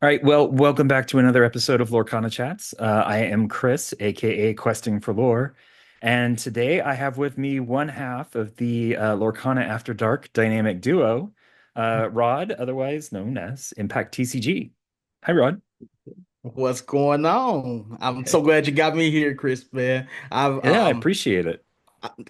All right, well, welcome back to another episode of Lorcana Chats. I am Chris, aka Questing for Lore, and today I have with me one half of the Lorcana After Dark dynamic duo, Rod, otherwise known as Impact TCG. Hi, Rod. What's going on? I'm so Hey. glad you got me here, Chris, man. I've Yeah, I appreciate it.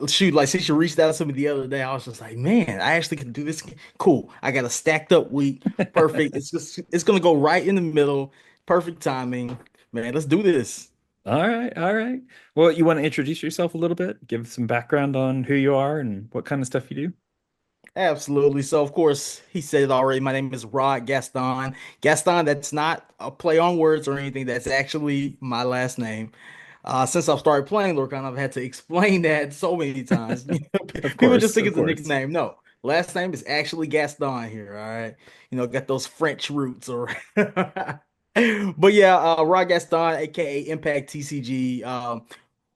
shoot, like since you reached out to me the other day, I was just like, man, I actually can do this. Cool. I got a stacked up week. Perfect. It's gonna go right in the middle. Perfect timing. Man, let's do this. All right, all right. Well, you want to introduce yourself a little bit, give some background on who you are and what kind of stuff you do? Absolutely. So of course he said it already. My name is Rod Gaston. Gaston, that's not a play on words or anything. That's actually my last name. Since I've started playing Lorcan, I've had to explain that so many times. Of People just course, think of it's a course. nickname. No, last name is actually Gaston here. All right, got those French roots, or but yeah, Rod Gaston, aka Impact TCG.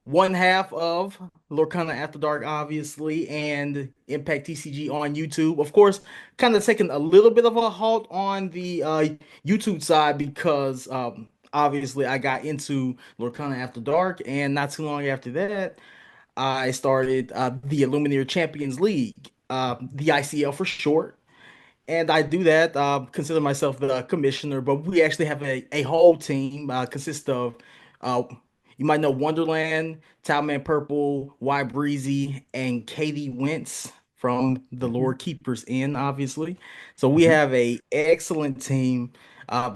One half of Lorcana After Dark, obviously, and Impact TCG on YouTube. Of course, kind of taking a little bit of a halt on the YouTube side because obviously I got into Lorcana After Dark, and not too long after that, I started the Illumineer Champions League, the ICL for short. And I do that, consider myself the commissioner, but we actually have a whole team consists of, uh, you might know Wonderland, Talman Purple, YBreezy, and Katie Wentz from the Mhm, Lord Keepers Inn, obviously. So we mhm. have a excellent team.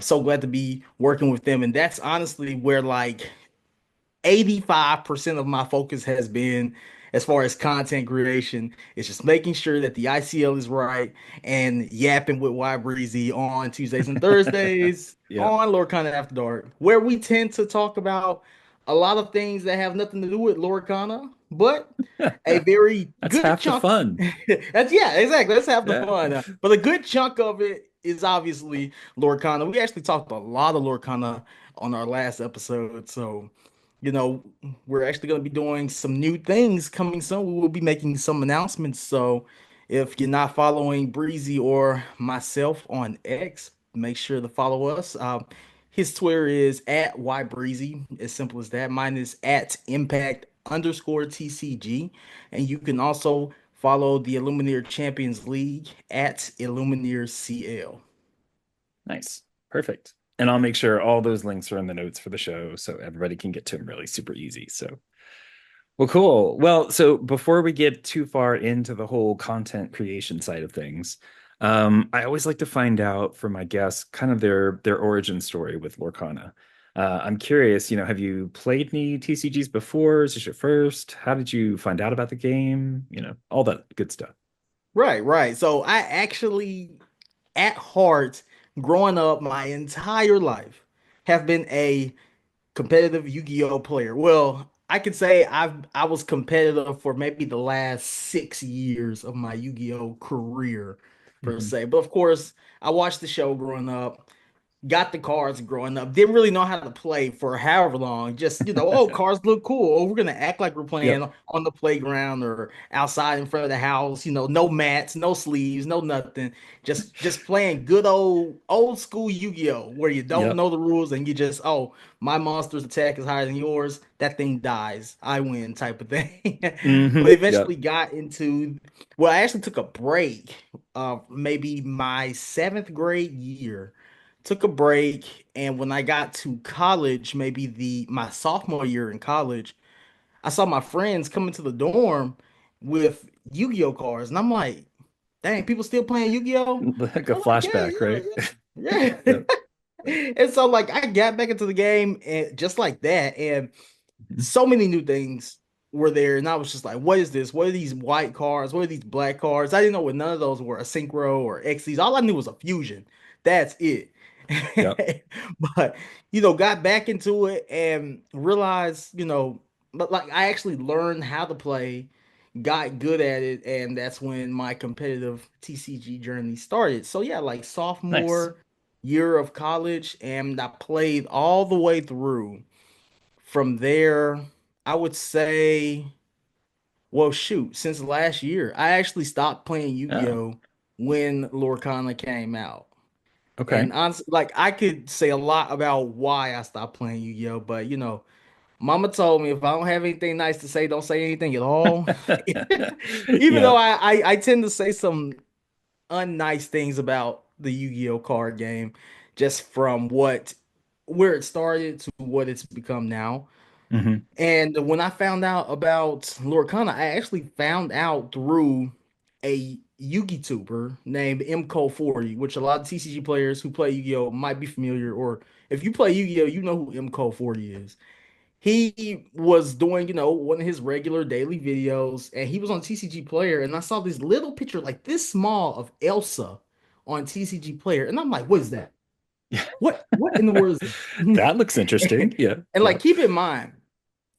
So glad to be working with them. And that's honestly where like 85% of my focus has been as far as content creation. It's just making sure that the ICL is right and yapping with YBreezy on Tuesdays and Thursdays Yeah. on Lorcana After Dark, where we tend to talk about a lot of things that have nothing to do with Lorcana, but a very That's good half the chunk. fun. That's yeah, exactly. Let's have the Yeah. fun. But a good chunk of it is obviously Lorcana. We actually talked a lot of Lorcana on our last episode, so you know, we're actually going to be doing some new things coming soon. We will be making some announcements. So if you're not following Breezy or myself on X, make sure to follow us. His Twitter is at YBreezy, as simple as that. Mine is at Impact underscore TCG. And you can also follow the Illumineer Champions League at Illumineer CL. Nice. Perfect. And I'll make sure all those links are in the notes for the show so everybody can get to them really super easy. So, well, cool. Well, so before we get too far into the whole content creation side of things, I always like to find out from my guests kind of their origin story with Lorcana. I'm curious, have you played any TCGs before? Is this your first? How did you find out about the game? All that good stuff. Right, right. So I actually, at heart, growing up my entire life, have been a competitive Yu-Gi-Oh player. Well, I could say I was competitive for maybe the last 6 years of my Yu-Gi-Oh career per Mhm. se. But of course, I watched the show growing up, got the cards growing up, didn't really know how to play for however long. Just, oh, cards look cool. Oh, we're gonna act like we're Yep. playing on the playground or outside in front of the house, no mats, no sleeves, no nothing. Just playing good old school Yu-Gi-Oh! Where you don't Yep. know the rules and you just, oh, my monster's attack is higher than yours. That thing dies. I win type of thing. But eventually Yep. got into, well, I actually took a break, maybe my seventh grade year took a break, and when I got to college, maybe the my sophomore year in college, I saw my friends coming to the dorm with Yu-Gi-Oh cards, and I'm like, dang, people still playing Yu-Gi-Oh? Like a They're like, yeah, flashback, right? yeah, yeah, Yep. yeah. And so like I got back into the game and just like that, and so many new things were there, and I was just like, what is this? What are these white cards? What are these black cards? I didn't know what none of those were, a synchro or XCs. All I knew was a fusion. That's it. Yep. But got back into it and realized, but like I actually learned how to play, got good at it, and that's when my competitive TCG journey started. So yeah, like Nice. sophomore year of college, and I played all the way through. From there, I would say, well, shoot, since last year, I actually stopped playing Oh, Yu-Gi-Oh when Lorcana came out. Okay. And honestly, like I could say a lot about why I stopped playing Yu-Gi-Oh, but Mama told me if I don't have anything nice to say, don't say anything at all. Even though Yep. I tend to say some unnice things about the Yu-Gi-Oh card game, just from where it started to what it's become now. Hmm. And when I found out about Lorcana, I actually found out through a Yugi tuber named MCO40, which a lot of TCG players who play Yu-Gi-Oh might be familiar, or if you play Yu-Gi-Oh, you know who MCO40 is. He was doing, one of his regular daily videos, and he was on TCG Player, and I saw this little picture, like this small, of Elsa on TCG Player, and I'm like, what is that? What in the world is that? That looks interesting. And, Yeah. and Yeah. like, keep in mind,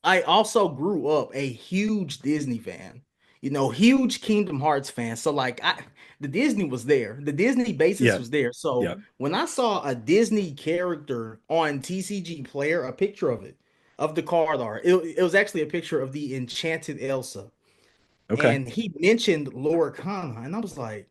I also grew up a huge Disney fan, huge Kingdom Hearts fan. So like the Disney was there. The Disney basis Yeah. was there. So Yeah. when I saw a Disney character on TCG Player, a picture of it, of the card art, it was actually a picture of the Enchanted Elsa. Okay. And he mentioned Lorcana, and I was like,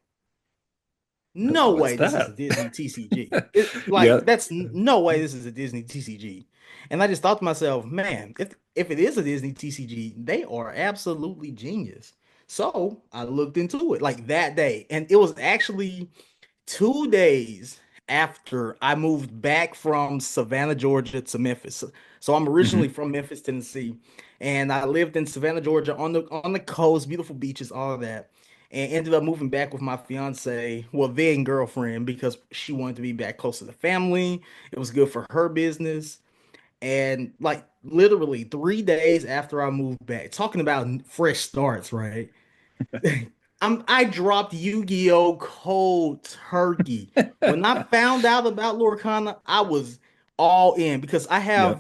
no What's way this is a that? Disney TCG. Like Yeah. that's no way this is a Disney TCG. And I just thought to myself, man, if it is a Disney TCG, they are absolutely genius. So I looked into it like that day, and it was actually 2 days after I moved back from Savannah, Georgia to Memphis. So I'm originally Hmm. from Memphis, Tennessee, and I lived in Savannah, Georgia on the coast, beautiful beaches, all of that. And ended up moving back with my fiance, well, then girlfriend, because she wanted to be back close to the family. It was good for her business. And like literally 3 days after I moved back, talking about fresh starts, right? I dropped Yu-Gi-Oh! Cold turkey. When I found out about Lorcana, I was all in because Yeah.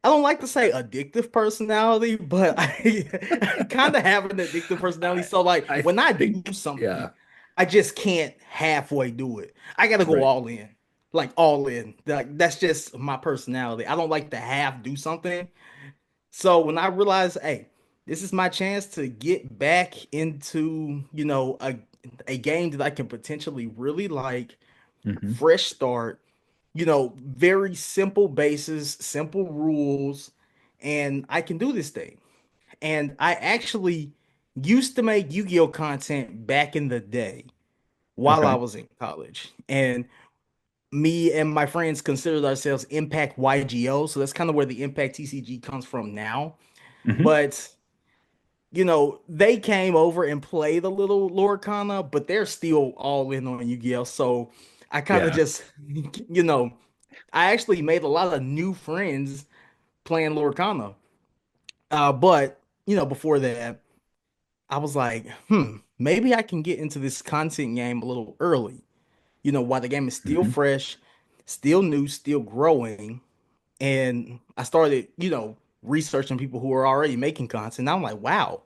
I don't like to say addictive personality, but I kind of have an addictive personality. I So like I when I do think, something, yeah. I just can't halfway do it. I gotta go Right. all in. Like all in. Like that's just my personality. I don't like to half do something. So when I realized, hey, this is my chance to get back into, a game that I can potentially really like, Hmm. fresh start, very simple bases, simple rules, and I can do this thing. And I actually used to make Yu-Gi-Oh content back in the day while I Okay. was in college. And me and my friends considered ourselves Impact YGO, so that's kind of where the Impact TCG comes from now. Hmm. But they came over and played a little Lorcana, but they're still all in on Yu-Gi-Oh! So I kind of Yeah. just, you know, I actually made a lot of new friends playing Lorcana. But before that, I was like, maybe I can get into this content game a little early. While the game is still Hmm. fresh, still new, still growing. And I started, researching people who are already making content. And I'm like, wow,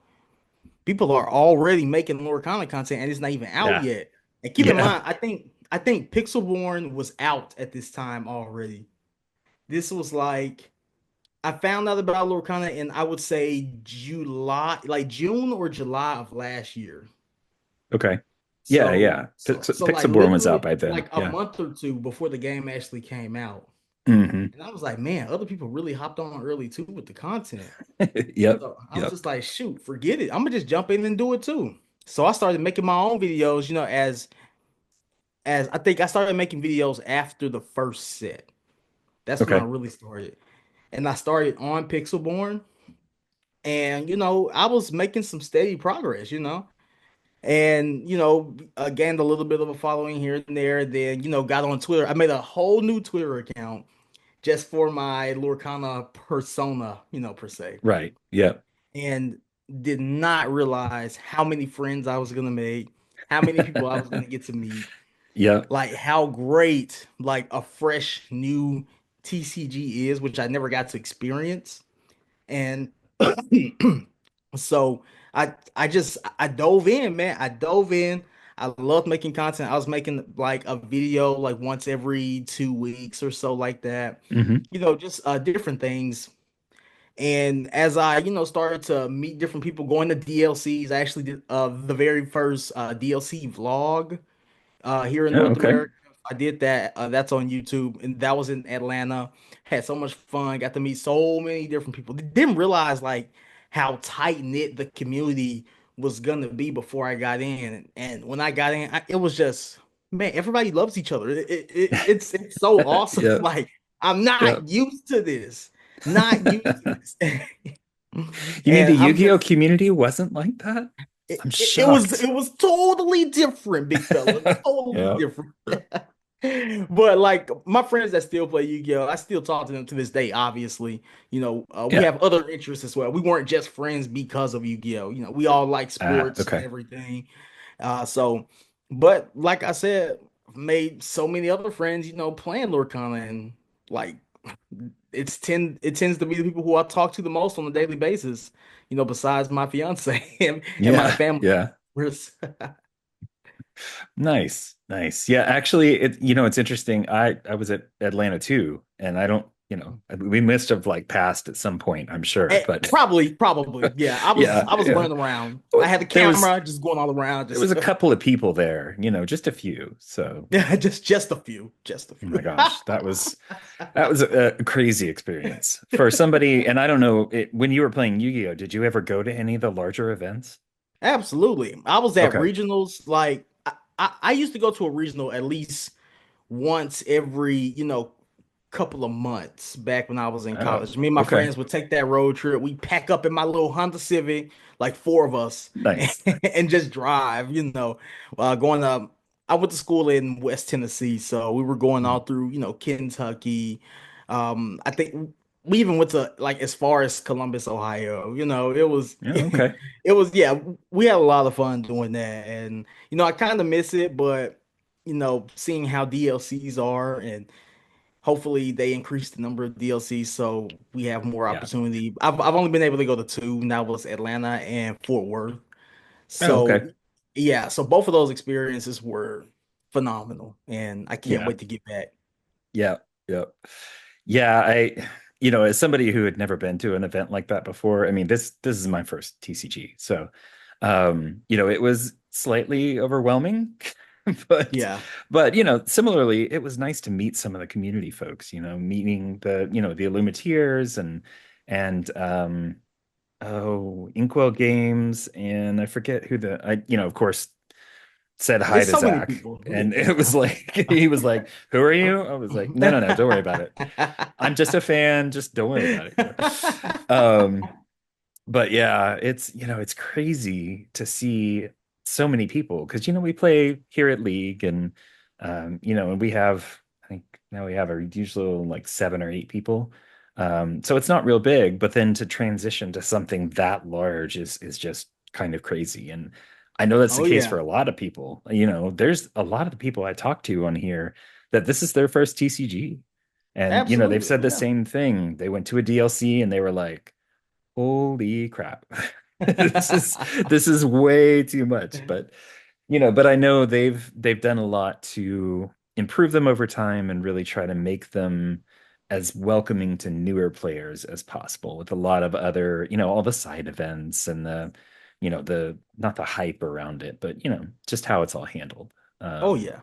people are already making Lorcana content and it's not even out Yeah. yet. And keep in Yeah. mind, I think Pixelborn was out at this time already. This was like I found out about Lorcana in I would say July, like June or July of last year. Okay. Yeah. So Yeah. so so like Pixelborn was out literally by then. like a Yeah. month or two before the game actually came out. Hmm. And I was like, man, other people really hopped on early too with the content. Yep. So I was Yep. just like, shoot, forget it. I'm gonna just jump in and do it too. So I started making my own videos, as I think I started making videos after the first set. That's when I Okay. really started. And I started on Pixelborn. And I was making some steady progress. And gained a little bit of a following here and there. Then, got on Twitter. I made a whole new Twitter account just for my Lorcana persona, per se. Right. Yep. And did not realize how many friends I was gonna make, how many people I was gonna get to meet, Yep. like how great like a fresh new TCG is, which I never got to experience. And so I dove in, man. I dove in. I loved making content. I was making like a video like once every 2 weeks or so, like that. Hmm. Just different things. And as I, started to meet different people going to DLCs, I actually did the very first DLC vlog here in Oh, North okay. America. I did that. That's on YouTube, and that was in Atlanta. Had so much fun. Got to meet so many different people. Didn't realize like how tight knit the community was gonna be before I got in. And when I got in, it was just man, everybody loves each other. It's so awesome. Yeah. Like I'm Yeah. not used to this. Not used to this. You mean And the I'm Yu-Gi-Oh just community wasn't like that? I'm it shocked. was totally different, big fella. Totally Yeah. different. But like my friends that still play Yu-Gi-Oh, I still talk to them to this day. Obviously, we Yeah. have other interests as well. We weren't just friends because of Yu-Gi-Oh. We all like Ah, sports and okay. everything. So, but like I said, I've made so many other friends. Playing Lorcana, and like it tends to be the people who I talk to the most on a daily basis. Besides my fiance and my Yeah. family. Yeah. Nice. Nice. Yeah, actually it's interesting. I was at Atlanta too, and I don't, we must have like passed at some point, I'm sure, but Probably. Yeah. I was yeah, I was yeah. running around. I Well, had the There was camera just going all around, there just was a couple of people there, just a few. So, yeah, just a few. Just a oh my few. gosh, that was a crazy experience for somebody. And I don't know, when you were playing Yu-Gi-Oh, did you ever go to any of the larger events? Absolutely. I was at Okay. regionals. Like I used to go to a regional at least once every, couple of months back when I was in Oh, college. Me and my okay. friends would take that road trip. We pack up in my little Honda Civic, like four of us, Nice. and just drive, going up. I went to school in West Tennessee, so we were going all Mhm. through, Kentucky. I think we even went to like as far as Columbus, Ohio. Yeah, okay. yeah, we had a lot of fun doing that. And I kind of miss it, but seeing how DLCs are, and hopefully they increase the number of DLCs so we have more Yeah. opportunity. I've only been able to go to two, and that was Atlanta and Fort Worth. Oh, So okay. yeah, so both of those experiences were phenomenal, and I can't Yeah. wait to get back. Yeah. Yeah. Yeah, as somebody who had never been to an event like that before, I mean, this is my first TCG. So, it was slightly overwhelming, but Yeah. similarly, it was nice to meet some of the community folks, meeting the Illumineers and Inkwell Games, and I forget who of course said hi It's to so many Zach. people. And it was like he was like, "Who are you?" I was like, "No, no, no, don't worry about it. I'm just a fan. Just don't worry about it." But yeah, it's crazy to see so many people because we play here at League and we have I think now we have a usual like 7 or 8 people. So it's not real big, but then to transition to something that large is just kind of crazy. And I know that's the Oh case for yeah, a lot of people. There's a lot of the people I talk to on here that this is their first TCG. And they've absolutely. said the Yeah. same thing. They went to a DLC and they were like, holy crap. This is this is way too much. But I know they've done a lot to improve them over time and really try to make them as welcoming to newer players as possible with a lot of other, all the side events and the not the hype around it, but just how it's all handled. Oh Um, yeah.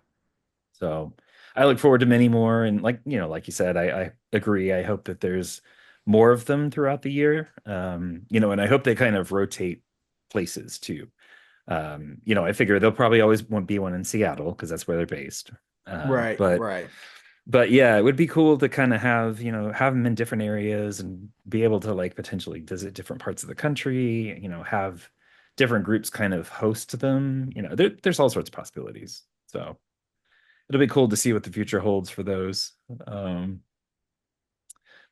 so I look forward to many more. And like you said, I agree. I hope that there's more of them throughout the year. And I hope they kind of rotate places too. I figure there'll probably always won't be one in Seattle because that's where they're based. Um, Right. but Right. but yeah, it would be cool to kind of have them in different areas and be able to like potentially visit different parts of the country, have different groups kind of host them. There's all sorts of possibilities. So it'll be cool to see what the future holds for those. Um,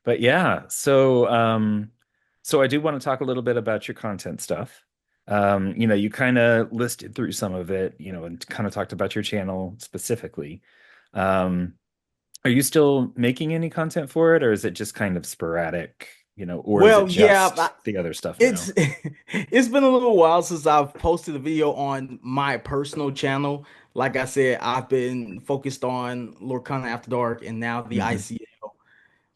but yeah, so I do want to talk a little bit about your content stuff. You kind of listed through some of it, and kind of talked about your channel specifically. Um, are you still making any content for it, or is it just kind of sporadic, or is it Well, yeah, just the other stuff it's now? it's been a little while since I've posted a video on my personal channel. Like I said, I've been focused on Lorcana After Dark and now the Hmm. ICL.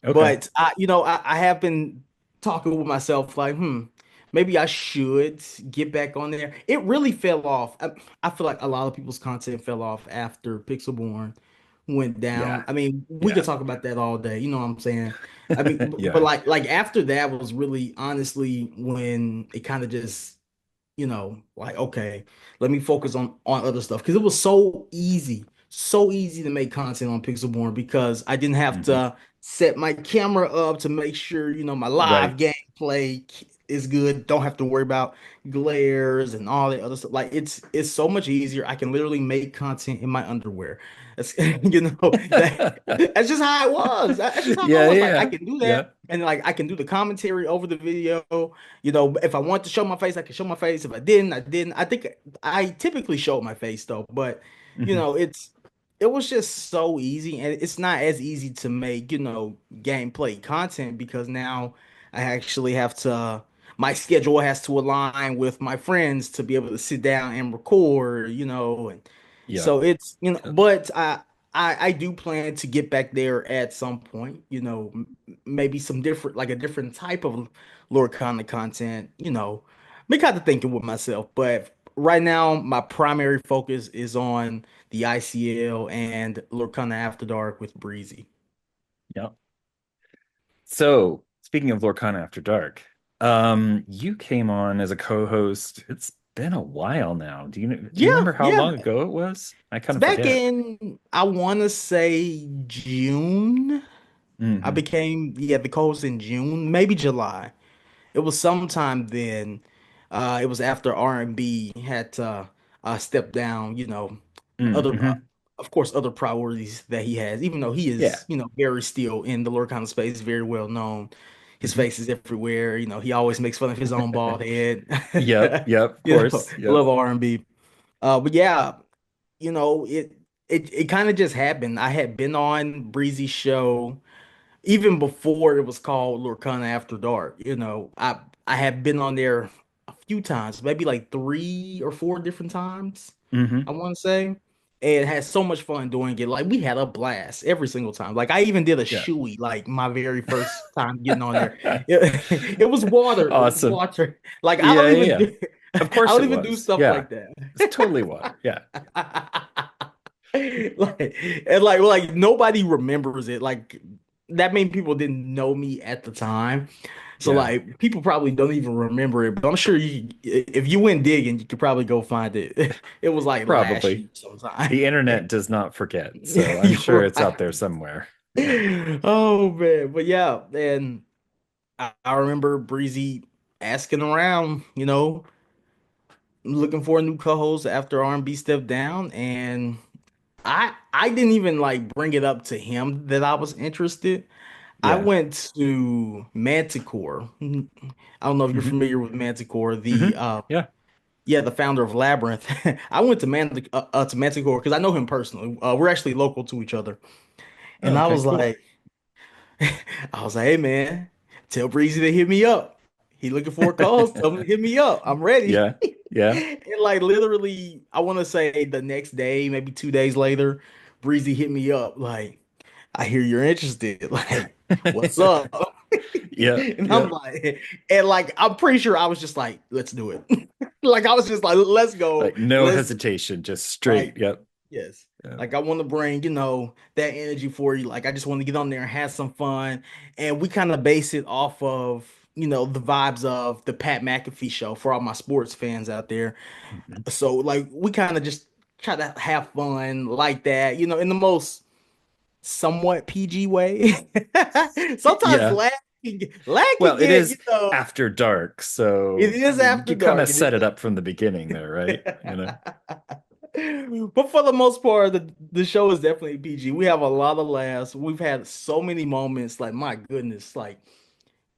Okay. But I have been talking with myself like, maybe I should get back on there. It really fell off. I feel like a lot of people's content fell off after Pixelborn went down. Yeah. I mean, we could Yeah. talk about that all day. You know what I'm saying? I mean, but Yeah. like after that was really honestly when it kind of just like okay, let me focus on other stuff because it was so easy to make content on Pixelborn because I didn't have Hmm. to set my camera up to make sure my live Right. gameplay is good. Don't have to worry about glares and all that other stuff. Like it's so much easier. I can literally make content in my underwear. That's that's just how it was. That's just how it Yeah. was. Like I Yeah. can do Yeah. that. And like I can do the commentary over the video. If I want to show my face, I can show my face. If I didn't, I didn't. I think I typically show my face though, but you Hmm. know, it's it was just so easy, and it's not as easy to make, gameplay content because now I actually have to. My schedule has to align with my friends to be able to sit down and record, and Yeah. so it's, Yeah. but I do plan to get back there at some point, maybe some different, like a different type of Lorcana content, me kind of thinking with myself. But right now, my primary focus is on the ICL and Lorcana After Dark with Breezy. Yeah. So, speaking of Lorcana After Dark, you came on as a co-host. It's been a while now. Do you Yeah, remember how yeah. long ago it was? I kind It's of back forget. in, I want to say June. I Hmm. became, yeah, the co-host in June, maybe July. It was sometime then. It was after R&B had to step down, other, Mm-hmm. of course, other priorities that he has, even though he Yeah. is, very still in the Lord kind of space, very well known. His Hmm. face is everywhere. He always makes fun of his own bald head. Yep. Yep. Of course. Yep. Love R&B. But yeah, it kind of just happened. I had been on Breezy's show even before it was called Lorcana After Dark, I had been on there a few times, maybe like 3 or 4 different times, Hmm. I want to say. And had so much fun doing it. Like we had a blast every single time. Like I even did a Yeah. shoey, like my very first time getting on there. It was water. It was Awesome. water. Like I Yeah. don't Yeah. even Yeah. do Of I course don't it even do was. stuff Yeah. like that. It's totally water. Yeah. Like and like nobody remembers it. Like that many people didn't know me at the time. So Yeah. like people probably don't even remember it, but I'm sure if you went digging, you could probably go find it. It was like last Probably. year sometime. The internet does not forget, so I'm sure You're it's out there right. somewhere. Yeah. Oh man, but yeah, and I remember Breezy asking around, looking for a new co-host after R&B stepped down, and I didn't even like bring it up to him that I was interested. I Yeah. went to Manticore. I don't know if you're Hmm. familiar with Manticore, Hmm. the Yeah. yeah, the founder of Labyrinth. I went to Manticore because I know him personally. We're actually local to each other, Oh, and I okay, was cool. like, hey man, tell Breezy to hit me up. He looking for a call. Tell him to hit me up. I'm ready. Yeah. Yeah. And like literally, I want to say the next day, maybe 2 days later, Breezy hit me up like, I hear you're interested. Like, what's up? Yeah. And I'm Yeah. like, and like, I'm pretty sure I was just like, let's do it. Like, I was just like, let's go. Like no Let's hesitation, just straight. like, Yep. yes. Yeah. Like, I want to bring, that energy for you. Like, I just want to get on there and have some fun. And we kind of base it off of, the vibes of the Pat McAfee show for all my sports fans out there. Mhm. So, like, we kind of just try to have fun like that, in the most somewhat PG way. Sometimes Yeah. lag can Well, it get, is after dark, it so I is mean, after you kind dark. of It is. set it up from the beginning there, right? You know? But for the most part, the show is definitely PG. We have a lot of laughs. We've had so many moments. Like, my goodness, like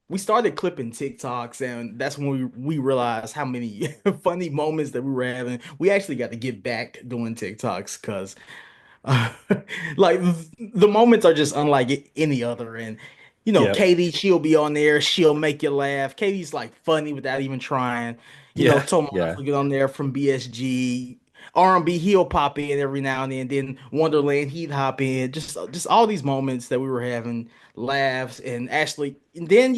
we started clipping TikToks, and that's when we realized how many funny moments that we were having. We actually got to get back doing TikToks because uh, like the moments are just unlike any other. And Yep. Katie, she'll be on there, she'll make you laugh. Katie's like funny without even trying. Yeah. Tomas Yeah. will get on there from BSG. R&B, he'll pop in every now and then. Then Wonderland, he'd hop in. Just all these moments that we were having laughs and actually. And then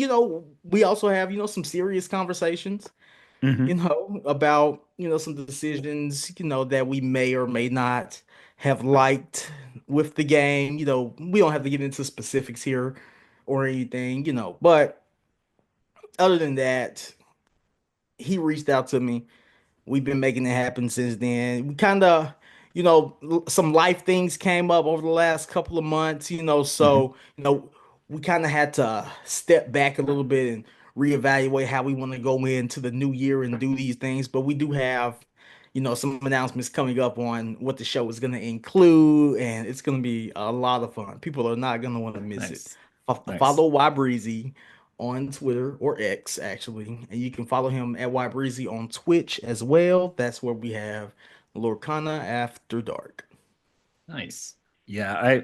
we also have some serious conversations Hmm. about, some decisions, that we may or may not have liked with the game. We don't have to get into specifics here or anything, but other than that, he reached out to me. We've been making it happen since then. We kind of, some life things came up over the last couple of months, Hmm. so, we kind of had to step back a little bit and reevaluate how we want to go into the new year and do these things. But we do have, some announcements coming up on what the show is going to include, and it's going to be a lot of fun. People are not going to want to miss it. Nice. Nice. Follow YBreezy on Twitter or X actually, and you can follow him at YBreezy on Twitch as well. That's where we have Lorcana After Dark. Nice. Yeah,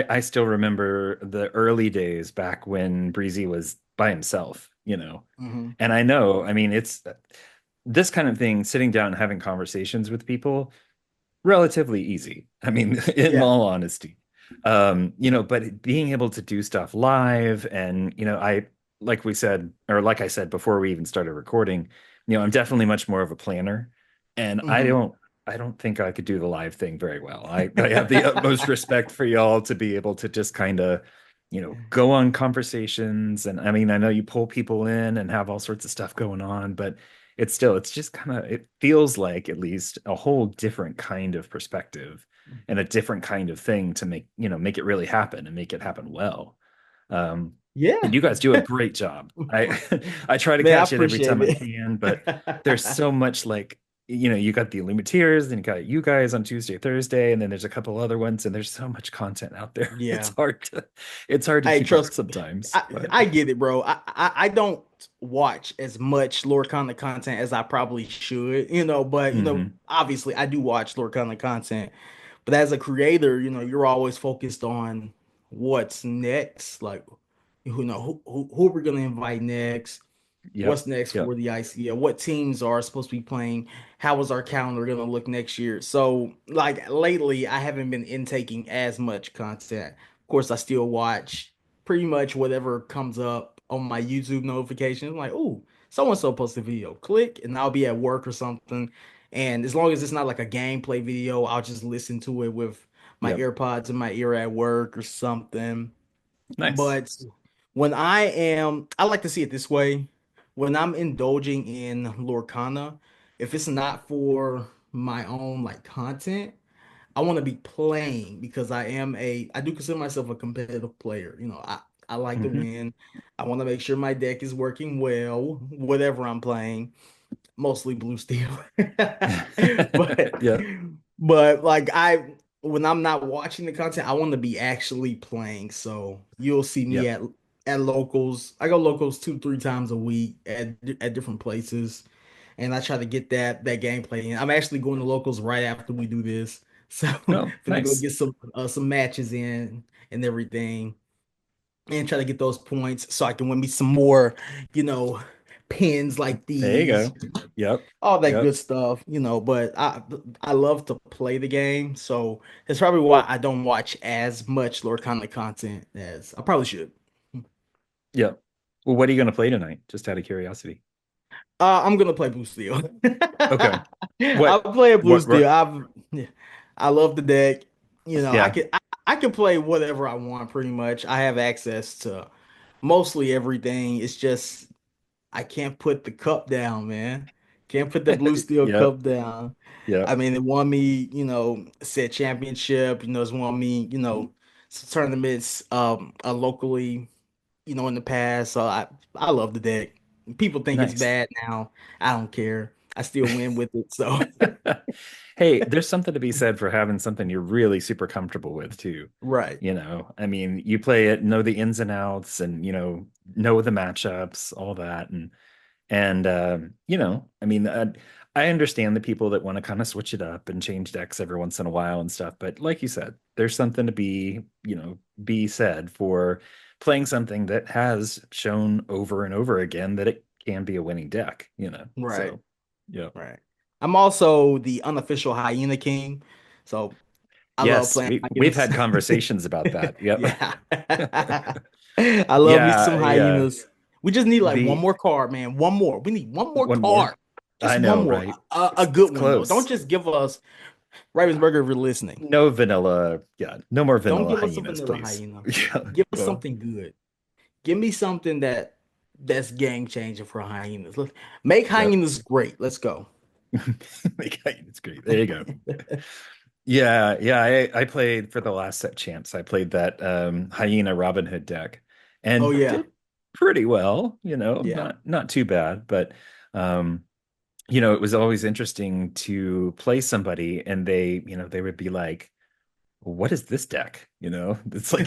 I still remember the early days back when Breezy was by himself. Hmm. And I know, I mean, it's this kind of thing, sitting down and having conversations with people, relatively easy. I mean, in Yeah. all honesty. But being able to do stuff live and, like we said, or like I said before we even started recording, I'm definitely much more of a planner. And I Hmm. don't I don't think I could do the live thing very well. I have the utmost respect for y'all to be able to just kind of, go on conversations. And I mean, I know you pull people in and have all sorts of stuff going on, but it's just kind of, it feels like at least a whole different kind of perspective and a different kind of thing to make it really happen and make it happen well. And Yeah. you guys do a great job. I I try to Man, I catch it every appreciate time I it. can, but there's so much, like, you got the Illumineers, then you got you guys on Tuesday, Thursday, and then there's a couple other ones, and there's so much content out there. Yeah. It's hard to Hey, keep up trust sometimes. I, But I get it, bro. I don't watch as much Lorcana content as I probably should, but hmm. obviously I do watch Lorcana content. But as a creator, you're always focused on what's next, like who we're gonna invite next, Yep. what's next Yep. for the ICL, what teams are supposed to be playing, how is our calendar gonna look next year. So like lately, I haven't been intaking as much content. Of course, I still watch pretty much whatever comes up on my YouTube notifications. I'm like, oh, so and so posted a video. Click, and I'll be at work or something. And as long as it's not like a gameplay video, I'll just listen to it with my Yep. AirPods in my ear at work or something. Nice. But I like to see it this way. When I'm indulging in Lorcana, if it's not for my own like content, I want to be playing because I do consider myself a competitive player. I like to Hmm. win. I want to make sure my deck is working well, whatever I'm playing, mostly blue steel. But Yep. like when I'm not watching the content, I want to be actually playing. So you'll see me Yep. at locals. I go locals 2, 3 times a week at different places, and I try to get that gameplay in. I'm actually going to locals right after we do this, so Oh, finna go nice. get some matches in and everything, and try to get those points so I can win me some more, you know, pins like There you these, go. Yep. all that good Yep. stuff, but I love to play the game, so that's probably why I don't watch as much Lorcana content as I probably should. Yep. Well, what are you going to play tonight? Just out of curiosity. I'm gonna play Blue Steel. Okay. I'm What? playing Blue Steel. What? I love the deck. Yeah. I can play whatever I want pretty much. I have access to mostly everything. It's just I can't put the cup down, man. Can't put the Blue Steel Yep. cup down. I Yep. mean, it won me, set championship. It's won me, some tournaments, locally, in the past. So I love the deck. People think it's Nice. bad now. I don't care. I still win with it. So Hey, there's something to be said for having something you're really super comfortable with too. right. I mean, you play it, know the ins and outs, and know the matchups, all that, and I mean, I understand the people that want to kind of switch it up and change decks every once in a while and stuff. But like you said, there's something to be said for playing something that has shown over and over again that it can be a winning deck. Right. So, yeah. Right. I'm also the unofficial Hyena King. So I love Yes, playing we've hyenas. had conversations about that. Yep. Yeah. I love me some Yeah, yeah. hyenas. We just need like one The more card, man. One more. We need one more one more. card. Just I one know, more. right? A It's good one though. Don't close. just give us. Ravensburger, if you're listening, No vanilla. Yeah, no more don't vanilla give us a hyenas, vanilla please. hyena. Yeah, Give us go. something good. Give me something that's game changing for hyenas. Make Yep. hyenas great. Let's go. Like, it's great. There you go. Yeah, yeah. I played for the last set champs. I played that hyena Robin Hood deck Oh and yeah, did pretty well, yeah, not too bad, but um it was always interesting to play somebody and they would be like, what is this deck? It's like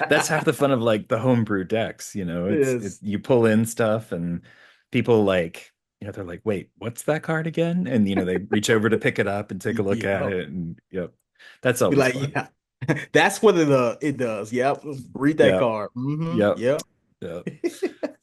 that's half the fun of like the homebrew decks, yes, you pull in stuff and people like, they're like, wait, what's that card again? And they reach over to pick it up and take a look at yeah. it. And yep, that's Be always like, fun. yeah, that's what it does. Yep, read that Yep, card. yep, Yep. yep.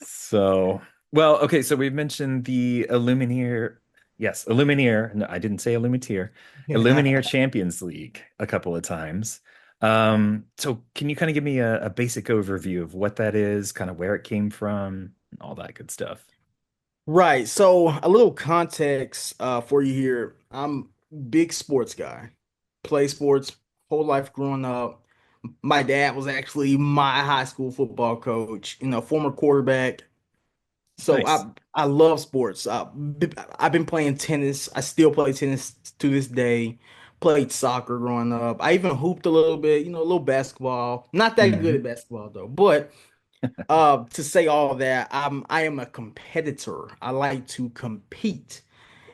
So, well, okay, so we've mentioned the Illumineer. Yes, Illumineer. No, I didn't say Illumineer. Illumineer Champions League a couple of times. So can you kind of give me a basic overview of what that is, kind of where it came from, and all that good stuff? Right. So a little context for you here. I'm big sports guy. Play sports whole life growing up. My dad was actually my high school football coach, former quarterback. So Nice. I love sports. I've been playing tennis. I still play tennis to this day. Played soccer growing up. I even hooped a little bit, a little basketball. Not that good Hmm. at basketball though. But to say all that, I am a competitor. I like to compete,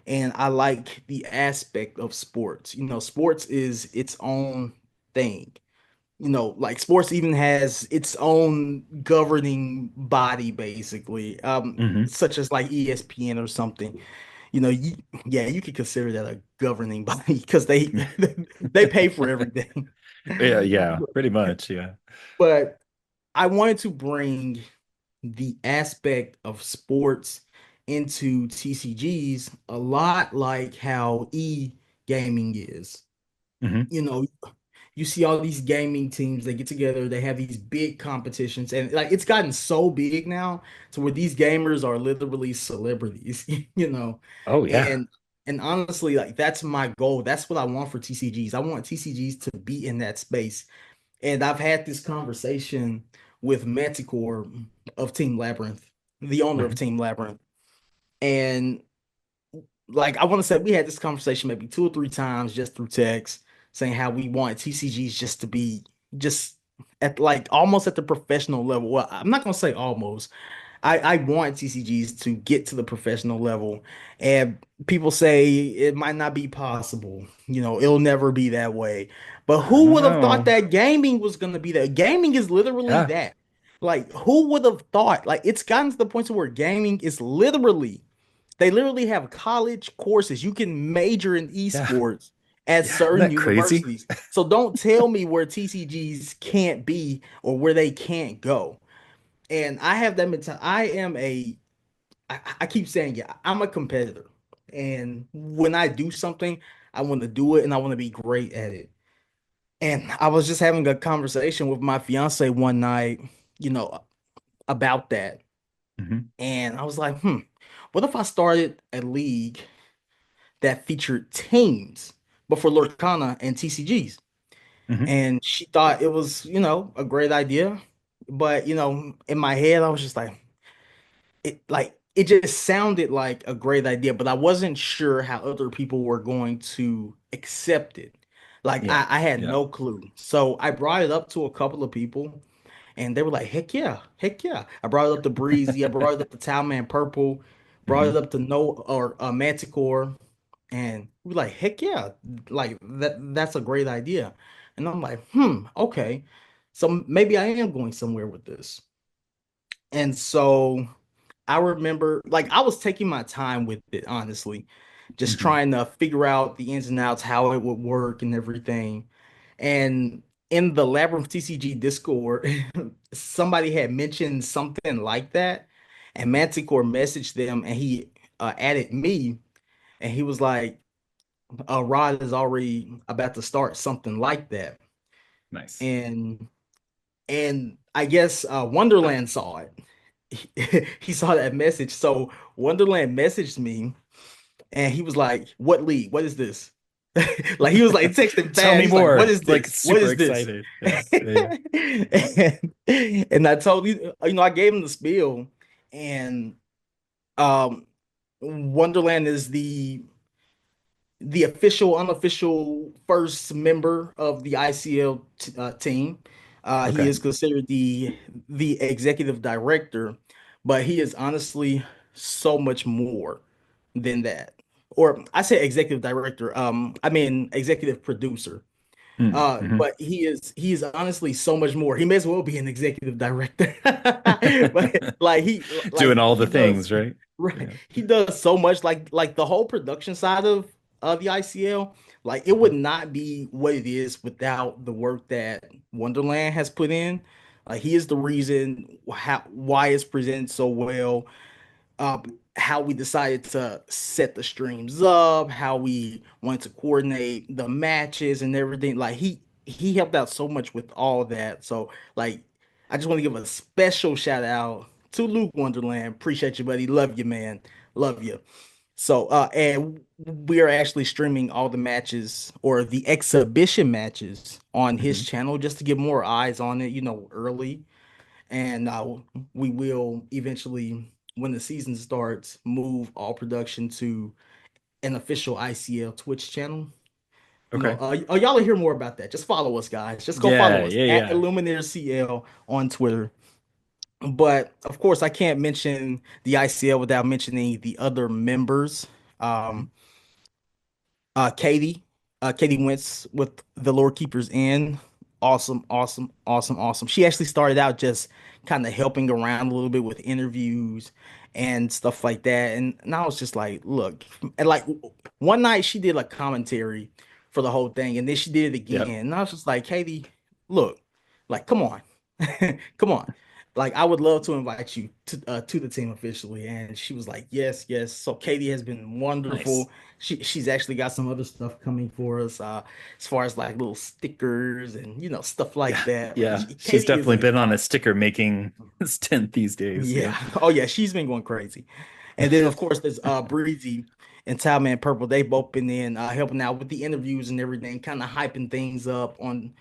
and I like the aspect of sports. Sports is its own thing. Like sports even has its own governing body, basically, Hmm. such as like ESPN or something. Yeah, you could consider that a governing body because they pay for everything. Yeah, yeah, pretty much. Yeah. But I wanted to bring the aspect of sports into TCGs a lot like how e-gaming is. Hmm. You know, you see all these gaming teams, they get together, they have these big competitions, and like it's gotten so big now to where these gamers are literally celebrities, you know. Oh yeah. And and honestly, like that's my goal. That's what I want for TCGs. I want TCGs to be in that space. And I've had this conversation with Manticore of Team Labyrinth, the owner of Hmm. Team Labyrinth. And like I want to say we had this conversation maybe two or three times just through text, saying how we want TCGs just to be just at like almost at the professional level. Well, I'm not gonna say almost. I want TCGs to get to the professional level. And people say it might not be possible. It'll never be that way. But I who don't would have thought know. that gaming was gonna be that? Gaming is literally Yeah. that. Like, who would have thought? Like, it's gotten to the point to where gaming is literally they literally have college courses. You can major in Yeah. esports at Yeah. Isn't certain that crazy? universities. So don't tell me where TCGs can't be or where they can't go. And I have that mentality. I keep saying, yeah, I'm a competitor. And when I do something, I want to do it and I want to be great at it. And I was just having a conversation with my fiance one night, you know, about that. Hmm. And I was like, what if I started a league that featured teams, but for Lorcana and TCGs? Hmm. And she thought it was, a great idea. But, in my head, I was just it just sounded like a great idea, but I wasn't sure how other people were going to accept it. Like Yeah. I had Yeah. no clue. So I brought it up to a couple of people and they were like, heck yeah, heck yeah. I brought it up to Breezy, I brought it up to Talman Purple, brought it Hmm. up to No or Manticore, and we were like, heck yeah, like that's a great idea. And I'm like, okay. So maybe I am going somewhere with this. And so I remember, like, I was taking my time with it, honestly, just Hmm. trying to figure out the ins and outs, how it would work and everything. And in the Labyrinth TCG Discord, somebody had mentioned something like that, and Manticore messaged them, and he added me, and he was like, Rod is already about to start something like that. Nice. And I guess Wonderland saw it. He saw that message. So Wonderland messaged me and he was like, "What league? What is this?" Like he was like texting Tell fast. me He's like, "What more. is Like this? What super is this?" excited. Yeah. Yeah. And I told you, I gave him the spiel, and um, Wonderland is the official, unofficial first member of the ICL team. He Okay. is considered the executive director, but he is honestly so much more than that. Or I say executive director. I mean executive producer. Mm-hmm. But he is honestly so much more. He may as well be an executive director. But Doing all the he does things, right? right. Yeah. He does so much like the whole production side of the ICL. Like it would not be what it is without the work that Wonderland has put in. Like he is the reason why it's presented so well, how we decided to set the streams up, how we wanted to coordinate the matches and everything. Like he helped out so much with all that. So like I just want to give a special shout out to Luke Wonderland. Appreciate you, buddy. Love you, man. Love you. So and we are actually streaming all the matches or the exhibition matches on his Hmm. channel just to get more eyes on it, early, and we will eventually, when the season starts, move all production to an official ICL Twitch channel. Okay. Y'all will hear more about that. Just follow us, guys. Just go Yeah. follow us Yeah. at Yeah. Illumineer CL on Twitter. But of course, I can't mention the ICL without mentioning the other members. Mhm. Um, Katie, Katie Wentz with the Lore Keepers in. Awesome, awesome, awesome, awesome. She actually started out just kind of helping around a little bit with interviews and stuff like that. And I was just like, look, and like one night she did a commentary for the whole thing, and then she did it again. Yep. And I was just like, Katie, look, like, come on, come on. Like, I would love to invite you to the team officially. And she was like, yes, yes. So Katie has been Nice. wonderful. She's actually got some other stuff coming for us, as far as like little stickers and stuff like Yeah. that. Like Yeah. She's Katie is definitely like been on a awesome. sticker making stint these days. Yeah. Yep. Oh yeah, she's been going crazy. And then of course there's Breezy and Talman Purple. They've both been in helping out with the interviews and everything, kind of hyping things up on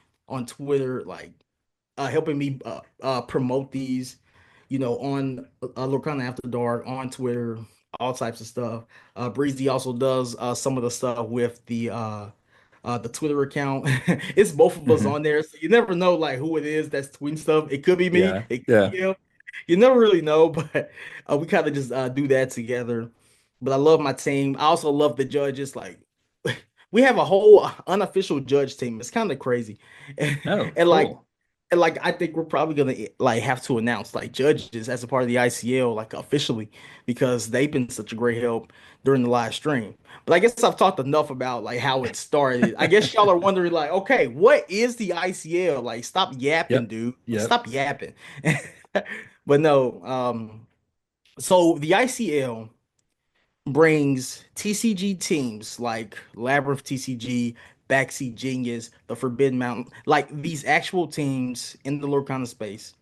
Twitter, like helping me promote these, on Lorcana After Dark on Twitter, all types of stuff. Breezy also does some of the stuff with the Twitter account. It's both of us Hmm. on there, so you never know like who it is that's tweeting stuff. It could be me, Yeah. it could Yeah. be him. You never really know, but we kind of just do that together. But I love my team. I also love the judges. Like we have a whole unofficial judge team. It's kind of crazy, and, Oh, and like cool. and like I think we're probably gonna like have to announce like judges as a part of the ICL like officially because they've been such a great help during the live stream. But I guess I've talked enough about like how it started. I guess y'all are wondering like, okay, what is the ICL? Like, stop yapping, Yep. dude. Yep. Stop yapping. But no, so the ICL brings TCG teams like Labyrinth TCG, Backseat Genius, the Forbidden Mountain, like these actual teams in the Lorcana space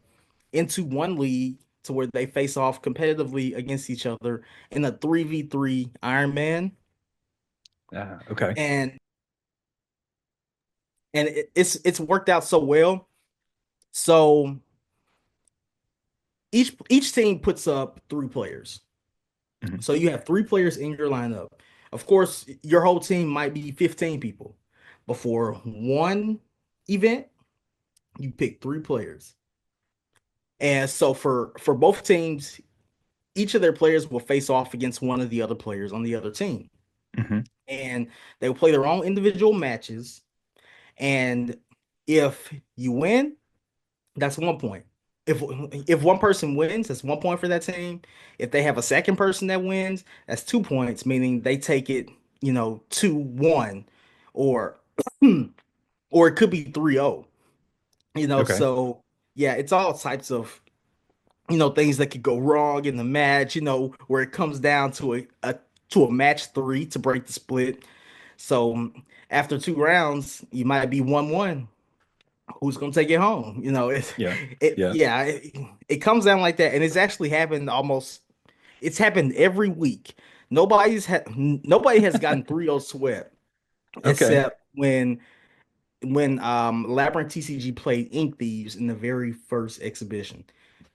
into one league to where they face off competitively against each other in a 3v3 Iron Man. Okay. And it's worked out so well. So each team puts up three players. Hmm. So you have three players in your lineup. Of course, your whole team might be 15 people. Before one event, you pick three players. And so for both teams, each of their players will face off against one of the other players on the other team. Hmm. And they will play their own individual matches. And if you win, that's 1 point. If one person wins, that's 1 point for that team. If they have a second person that wins, that's 2 points, meaning they take it, 2-1, or or it could be 3-0. Okay. So yeah, it's all types of things that could go wrong in the match, where it comes down to a match three to break the split. So after 2 rounds, you might be 1-1. Who's gonna take it home? Yeah. It Yeah. yeah, it comes down like that, and it's actually happened almost. It's happened every week. Nobody has gotten 3-0 swept Okay. except when Labyrinth TCG played Ink Thieves in the very first exhibition.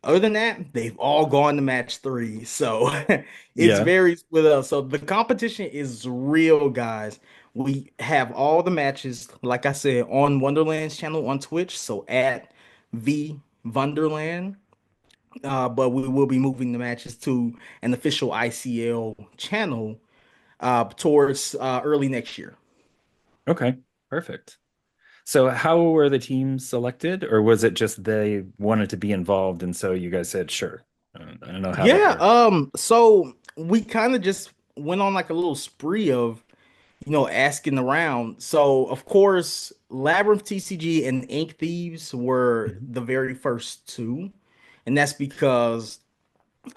Other than that, they've all gone to match three. So it's Yeah. very split up. So the competition is real, guys. We have all the matches, like I said, on Wonderland's channel on Twitch. So at V Wonderland. But we will be moving the matches to an official ICL channel towards early next year. Okay. Perfect. So how were the teams selected, or was it just they wanted to be involved and so you guys said sure? I don't know how that Yeah, worked. so we kind of just went on like a little spree of, asking around. So, of course, Labyrinth TCG and Ink Thieves were Mhm. the very first two. And that's because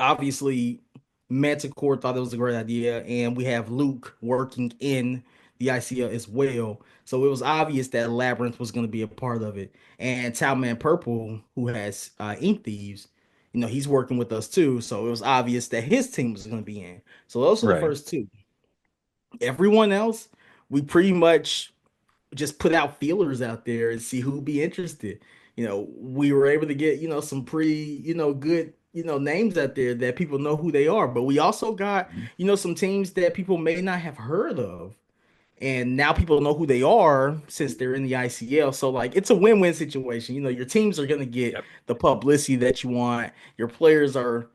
obviously Manticore thought it was a great idea, and we have Luke working in the ICL as well. So it was obvious that Labyrinth was going to be a part of it. And Talman Purple, who has Ink Thieves, he's working with us too. So it was obvious that his team was going to be in. So those are the Right. first two. Everyone else, we pretty much just put out feelers out there and see who'd be interested. We were able to get, some pretty, good, names out there that people know who they are. But we also got, Mhm. some teams that people may not have heard of. And now people know who they are since they're in the ICL. So like it's a win-win situation. Your teams are gonna get Yep. the publicity that you want. Your players are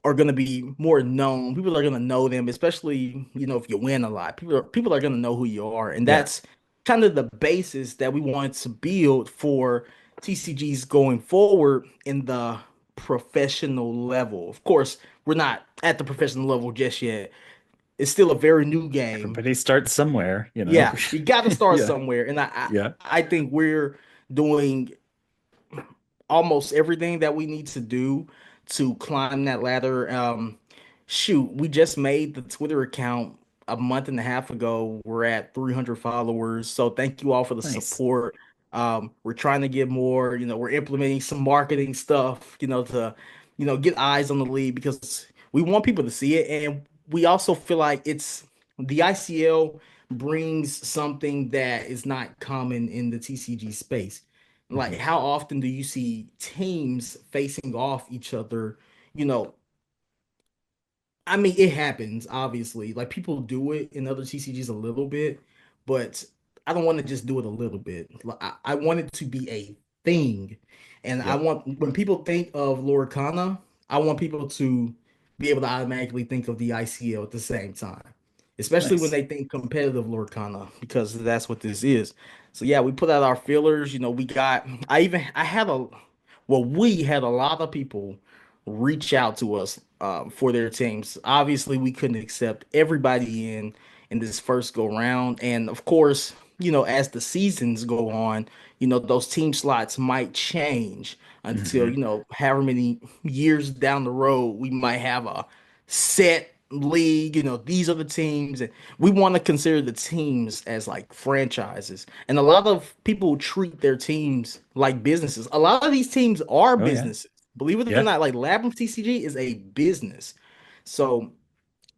going to be more known. People are going to know them, especially, if you win a lot. People are going to know who you are. And Yeah. that's kind of the basis that we wanted to build for TCGs going forward in the professional level. Of course, we're not at the professional level just yet. It's still a very new game. Everybody starts somewhere, you know. Yeah, you got to start Yeah. somewhere. And Yeah. I think we're doing almost everything that we need to do to climb that ladder. Shoot, we just made the Twitter account a month and a half ago. We're at 300 followers. So thank you all for the Nice. support. We're trying to get more, we're implementing some marketing stuff, to, get eyes on the league because we want people to see it. And we also feel like the ICL brings something that is not common in the TCG space. Like, Mhm. how often do you see teams facing off each other? You know, I mean, it happens, obviously. Like, people do it in other TCGs a little bit, but I don't want to just do it a little bit. Like, I want it to be a thing. And I Yep. want, when people think of Lorcana, I want people to be able to automatically think of the ICL at the same time, especially when Nice. they think competitive Lorcana, because that's what this is. So, yeah, we put out our fillers. I had we had a lot of people reach out to us for their teams. Obviously, we couldn't accept everybody in this first go round, and of course, as the seasons go on, those team slots might change until Hmm. however many years down the road we might have a set league. These are the teams, and we want to consider the teams as like franchises. And a lot of people treat their teams like businesses. A lot of these teams are Oh yeah. businesses. Believe it or Yeah. not, like Labyrinth TCG is a business. So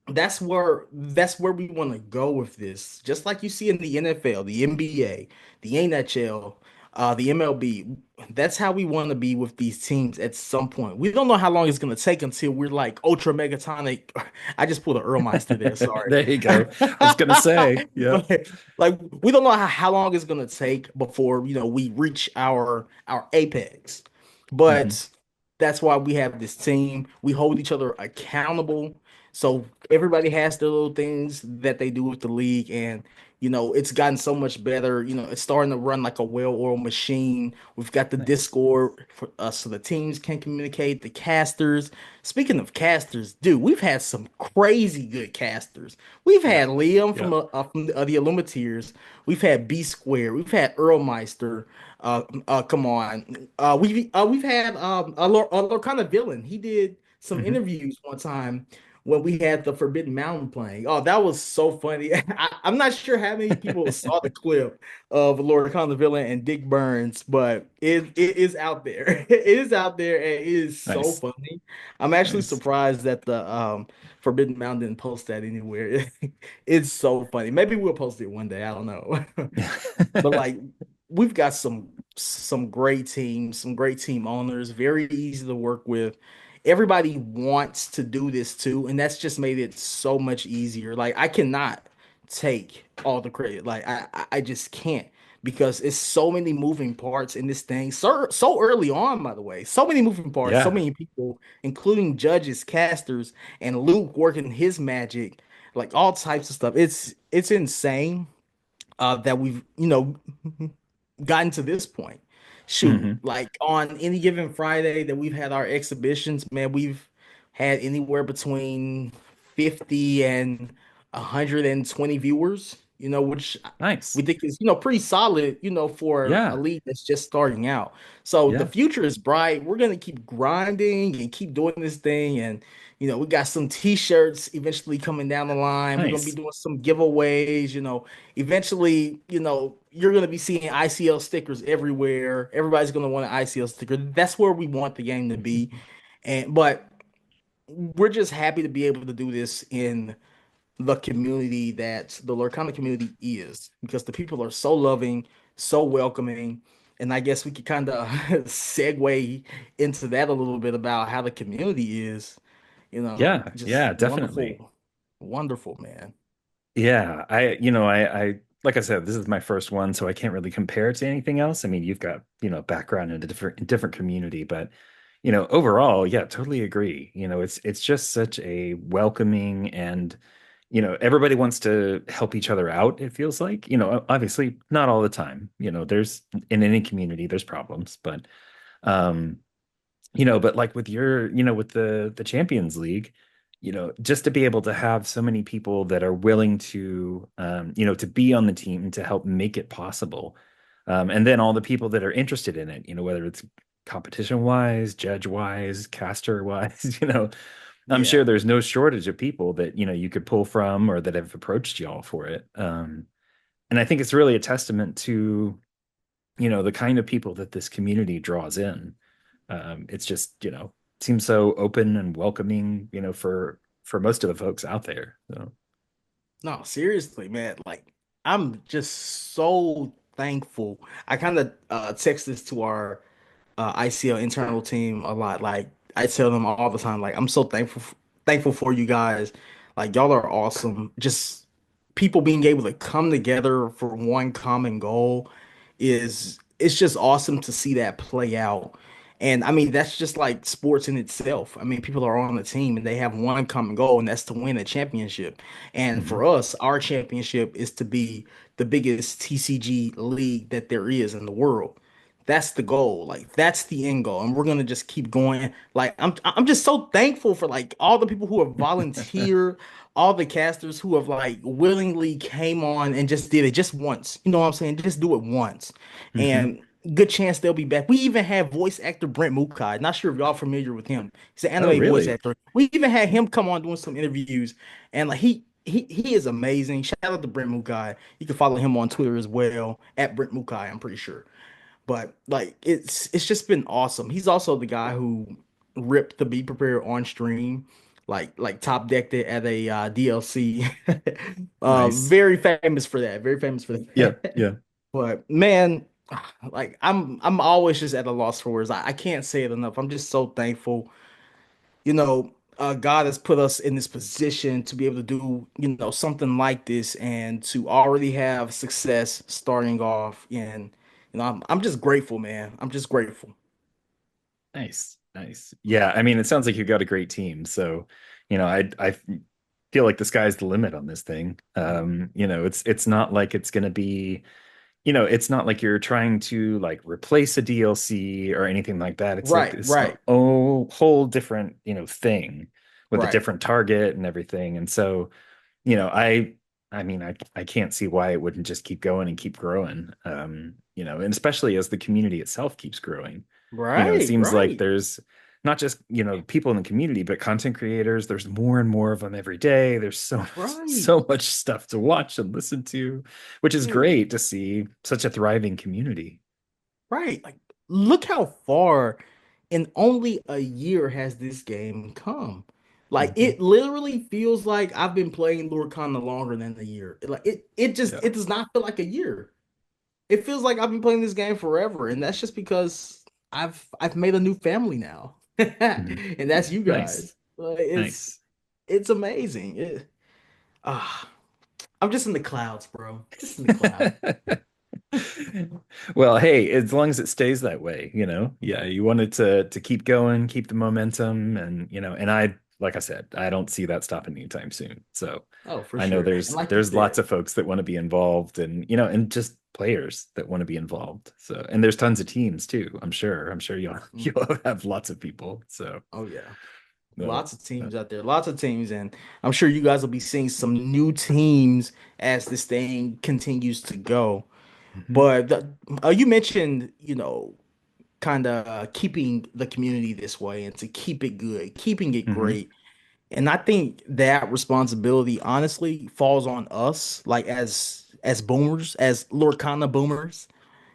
that's where we want to go with this. Just like you see in the NFL, the NBA, the NHL, the MLB. That's how we want to be with these teams at some point. We don't know how long it's gonna take until we're like Ultra Megatonic. I just pulled a Earlmeister there, sorry. There you go. I was gonna say, yep. But like we don't know how long it's gonna take before we reach our apex. Hmm. But that's why we have this team. We hold each other accountable. So everybody has their little things that they do with the league, and it's gotten so much better. It's starting to run like a well-oiled machine. We've got the Nice. Discord for us so the teams can communicate, the casters. Speaking of casters, dude, we've had some crazy good casters. We've Yeah. had Liam Yep. from the Illumineers. We've had B Square. We've had Earlmeister. Come on. We've had a Lorcana villain. He did some Hmm. interviews one time when we had the Forbidden Mountain playing. Oh, that was so funny. I'm not sure how many people saw the clip of Lord Villain and Dick Burns, but it is out there. It is out there, and it is so Nice. funny. I'm actually Nice. surprised that the Forbidden Mountain didn't post that anywhere. It's so funny. Maybe we'll post it one day. I don't know. But like we've got some great teams, some great team owners, very easy to work with. Everybody wants to do this too, and that's just made it so much easier. Like I cannot take all the credit. Like I just can't because it's so many moving parts in this thing. So early on, by the way. So many moving parts, so Yeah. many people, including judges, casters, and Luke working his magic, like all types of stuff. It's insane that we've gotten to this point. Shoot, Hmm. like on any given Friday that we've had our exhibitions, man, we've had anywhere between 50 and 120 viewers, which we Nice. think is, pretty solid, for a Yeah. league that's just starting out. So the Yeah. future is bright. We're going to keep grinding and keep doing this thing. And, we got some t-shirts eventually coming down the line. We're going to be Nice. doing some giveaways, eventually, you're going to be seeing ICL stickers everywhere. Everybody's going to want an ICL sticker. That's where we want the game to be. But we're just happy to be able to do this in the community that the Lorcana community is because the people are so loving, so welcoming. And I guess we could kind of segue into that a little bit about how the community is, Yeah. just Yeah, definitely. wonderful, wonderful, man. Yeah, like I said, this is my first one, so I can't really compare it to anything else. I mean, you've got, background in a different community, but overall, yeah, totally agree. It's just such a welcoming and, everybody wants to help each other out, it feels like. Obviously not all the time. There's in any community, there's problems, um but like with with the Champions League, just to be able to have so many people that are willing to to be on the team to help make it possible. And then all the people that are interested in it, whether it's competition wise, judge wise, caster wise, I'm sure Yeah. there's no shortage of people that, you could pull from or that have approached y'all for it. And I think it's really a testament to, the kind of people that this community draws in. It's just, seems so open and welcoming, for most of the folks out there. So No, seriously, man. Like, I'm just so thankful. I kind of text this to our ICL internal team a lot. Like, I tell them all the time, like, I'm so thankful for you guys. Like, y'all are awesome. Just people being able to come together for one common goal is it's just awesome to see that play out. And I mean, that's just like sports in itself. I mean, people are on a team and they have one common goal, and that's to win a championship. And mhm. for us, our championship is to be the biggest TCG league that there is in the world. That's the goal. Like that's the end goal. And we're gonna just keep going. Like I'm just so thankful for like all the people who have volunteered, all the casters who have like willingly came on and just did it just once. You know what I'm saying? Just do it once. Hmm. And good chance they'll be back. We even have voice actor Brent Mukai. Not sure if y'all familiar with him. He's an Oh, anime voice really? actor. We even had him come on doing some interviews, and like he is amazing. Shout out to Brent Mukai. You can follow him on Twitter as well at Brent Mukai. I'm pretty sure. But like it's just been awesome. He's also the guy who ripped the Be Prepared on stream, like top decked it at a DLC. Nice. Very famous for that. Very famous for Yeah, that. yeah. But man, like I'm always just at a loss for words. I can't say it enough. I'm just so thankful. God has put us in this position to be able to do, something like this and to already have success starting off. And, I'm just grateful, man. I'm just grateful. Nice. Nice. Yeah, I mean, it sounds like you've got a great team. So, I feel like the sky's the limit on this thing. It's not like it's gonna be, it's not like you're trying to like replace a DLC or anything like that. It's like Right, this right, whole different, thing with a right. different target and everything. And so, you know, I mean, I can't see why it wouldn't just keep going and keep growing. And especially as the community itself keeps growing. It Right, seems like right. there's not just, people in the community, but content creators. There's more and more of them every day. There's so Right. so much stuff to watch and listen to, which is Dude, great to see such a thriving community. right. Like, look how far in only a year has this game come. Like, Hmm. it literally feels like I've been playing Lorcana longer than a year. Like, Yeah. it does not feel like a year. It feels like I've been playing this game forever, and that's just because I've made a new family now, Mhm. and that's you Nice. guys. Like, Nice. it's amazing. Ah, I'm just in the clouds, bro. Just in the clouds. Well, hey, as long as it stays that way, yeah, you want it to keep going, keep the momentum, and and like I said, I don't see that stopping anytime soon. So Oh, for I know sure. And there's like you there's lots said, of folks that want to be involved, and and just players that want to be involved. So, and there's tons of teams too. I'm sure you'll mm, you'll have lots of people. So, oh yeah, no. lots of teams out there, lots of teams, and I'm sure you guys will be seeing some new teams as this thing continues to go. Mhm. But you mentioned, kind of keeping the community this way and to keep it good, keeping it Mhm. great. And I think that responsibility honestly falls on us, like as boomers, as Lorcana boomers.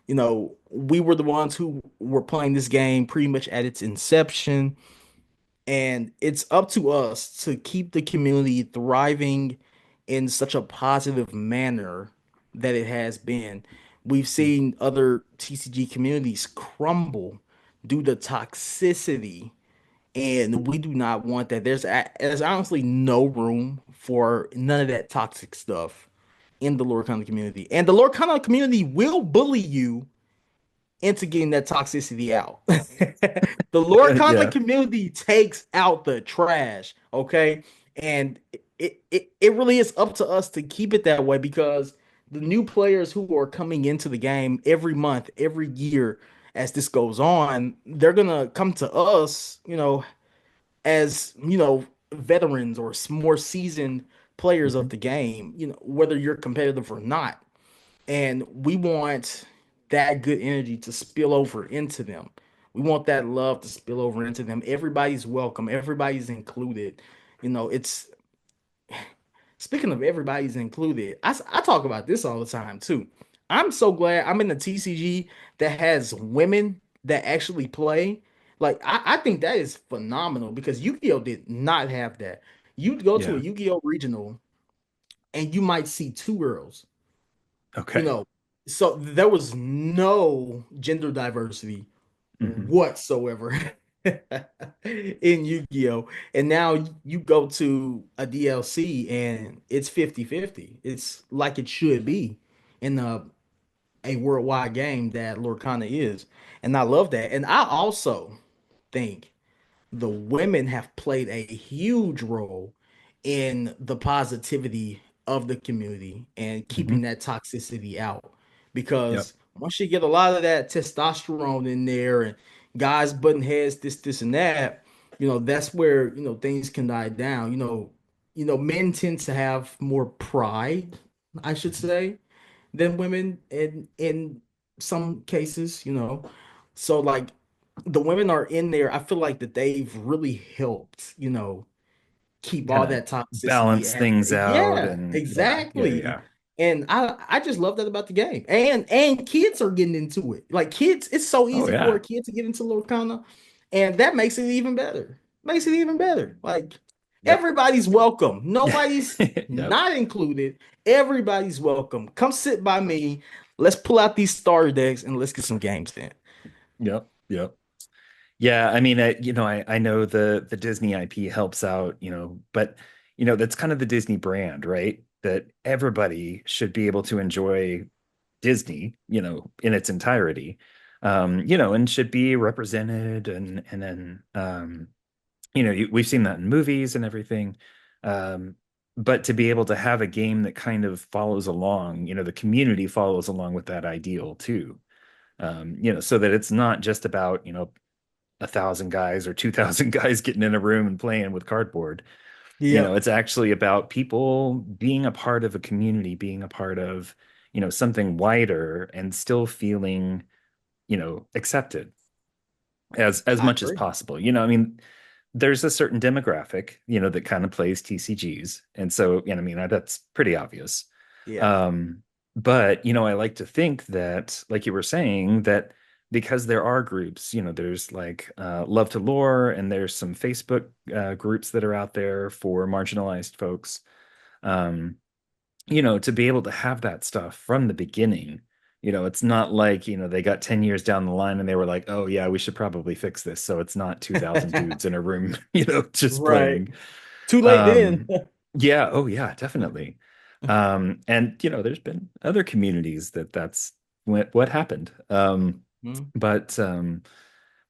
We were the ones who were playing this game pretty much at its inception, and it's up to us to keep the community thriving in such a positive manner that it has been. We've seen other TCG communities crumble due to toxicity, and we do not want that. There's honestly no room for none of that toxic stuff in the Lorcana community. And the Lorcana community will bully you into getting that toxicity out. The Lorcana Yeah. community takes out the trash, okay? And it really is up to us to keep it that way because the new players who are coming into the game every month, every year, as this goes on, they're gonna come to us, as veterans or more seasoned players of Mhm. the game, whether you're competitive or not. And we want that good energy to spill over into them. We want that love to spill over into them. Everybody's welcome, everybody's included. It's speaking of everybody's included, I talk about this all the time too. I'm so glad I'm in the TCG that has women that actually play. Like, I think that is phenomenal because Yu-Gi-Oh did not have that. You'd go to a Yeah. Yu-Gi-Oh regional and you might see two girls, you Okay. know. So there was no gender diversity Hmm. whatsoever in Yu-Gi-Oh! And now you go to a DLC and it's 50-50. It's like it should be in a worldwide game that Lorcana is. And I love that. And I also think the women have played a huge role in the positivity of the community and keeping Hmm. that toxicity out. Yep. Because once you get a lot of that testosterone in there and guys butting heads, this and that, that's where, things can die down. Men tend to have more pride, I should Mhm. say, than women in some cases. So like the women are in there. I feel like that they've really helped, keep Kind all of that toxicity balance at things out, yeah, and yeah, yeah, exactly. yeah. And I just love that about the game. And kids are getting into it. Like kids, it's so Oh easy for a yeah. kid to get into Lorcana, and that makes it even better. Makes it even better. Like Yep. everybody's welcome. Nobody's Yep. not included. Everybody's welcome. Come sit by me. Let's pull out these starter decks and let's get some games in. Yep. Yep. Yeah, I mean, I know the Disney IP helps out, but that's kind of the Disney brand, right? That everybody should be able to enjoy Disney, in its entirety, and should be represented, and then we've seen that in movies and everything. Um, but to be able to have a game that kind of follows along, the community follows along with that ideal too. So that it's not just about, 1,000 guys or 2,000 guys getting in a room and playing with cardboard. Yep. It's actually about people being a part of a community, being a part of, something wider and still feeling, accepted. as I much as agree. possible. You know, I mean, there's a certain demographic, you know, that kind of plays TCGs. And so, you know, I mean, that's pretty obvious. Yeah. Um, but, you know, I like to think that, like you were saying, that because there are groups, you know, there's like Love to Lore, and there's some Facebook groups that are out there for marginalized folks. Um, you know, to be able to have that stuff from the beginning, you know, it's not like, you know, they got 10 years down the line and they were like, oh, yeah, we should probably fix this. So it's not 2000 dudes in a room, you know, just Right. playing. Too late then. Um, yeah, oh, yeah, definitely. And, you know, there's been other communities that's what happened. Mhm. But,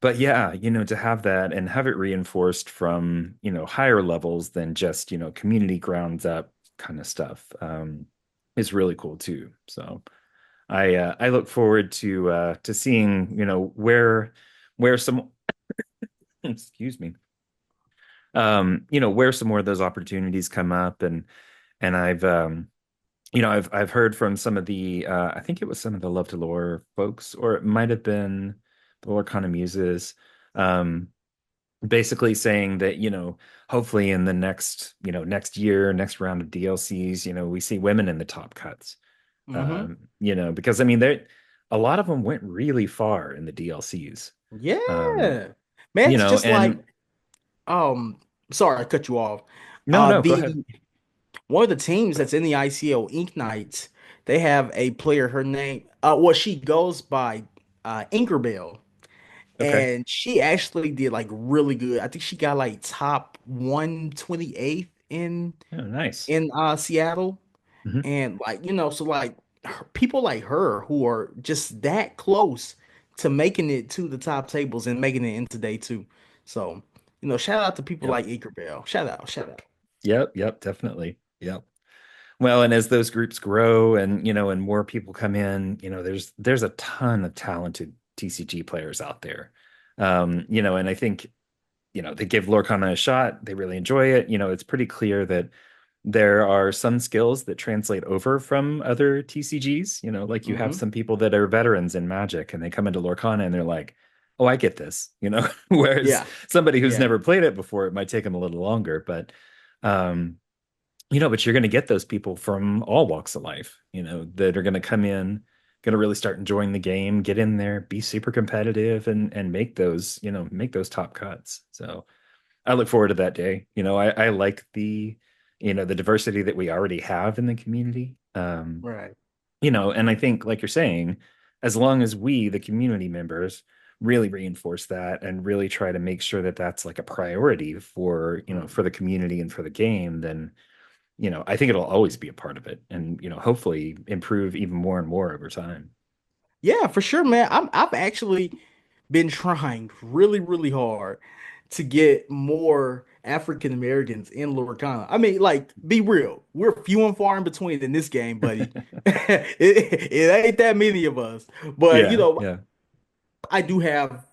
but yeah, you know, to have that and have it reinforced from, you know, higher levels than just, you know, community grounds up kind of stuff, is really cool too. So I look forward to seeing, you know, where some excuse me, you know, where some more of those opportunities come up. And I've you know, I've heard from some of the I think it was some of the Love to Lore folks, or it might have been the Lorcana Muses. Um, Basically saying that, you know, hopefully in the next, you know, next year, next round of DLCs, you know, we see women in the top cuts. Hmm. You know, because I mean, they a lot of them went really far in the DLCs. Um, Yeah. Man, you it's know, just like and um sorry, I cut you off. no, go ahead. The one of the teams that's in the ICO Ink Knights, they have a player, her name well, she goes by Inkerbell. Okay. And she actually did like really good. I think she got like top 128th Oh, nice. in Seattle. Hmm. And like, so like people like her who are just that close to making it to the top tables and making it into day two. So, shout out to people Yep. like Iker Bell. Shout out, shout out. Yep, definitely. Yep. Well, and as those groups grow and, you know, and more people come in, you know, there's a ton of talented TCG players out there. You know, and I think, you know, they give Lorcana a shot. They really enjoy it. You know, it's pretty clear that there are some skills that translate over from other TCGs. You know, like you have Hmm. some people that are veterans in Magic and they come into Lorcana and they're like, oh, I get this, you know, whereas Yeah, somebody who's yeah. never played it before, it might take them a little longer. Um, you know, but you're going to get those people from all walks of life, you know, that are going to come in, going to really start enjoying the game, get in there, be super competitive, and make those, you know, make those top cuts. So I look forward to that day. You know, I like the, you know, the diversity that we already have in the community. Right. You know, and I think, like you're saying, as long as we, the community members, really reinforce that and really try to make sure that that's like a priority for, you know, Mm. for the community and for the game, then, you know, I think it'll always be a part of it and, you know, hopefully improve even more and more over time. Yeah, for sure, man. I've actually been trying really, really hard to get more African Americans in Lorcana. I mean, like, be real. We're few and far in between in this game, buddy. It ain't that many of us. But, Yeah, yeah. I do have,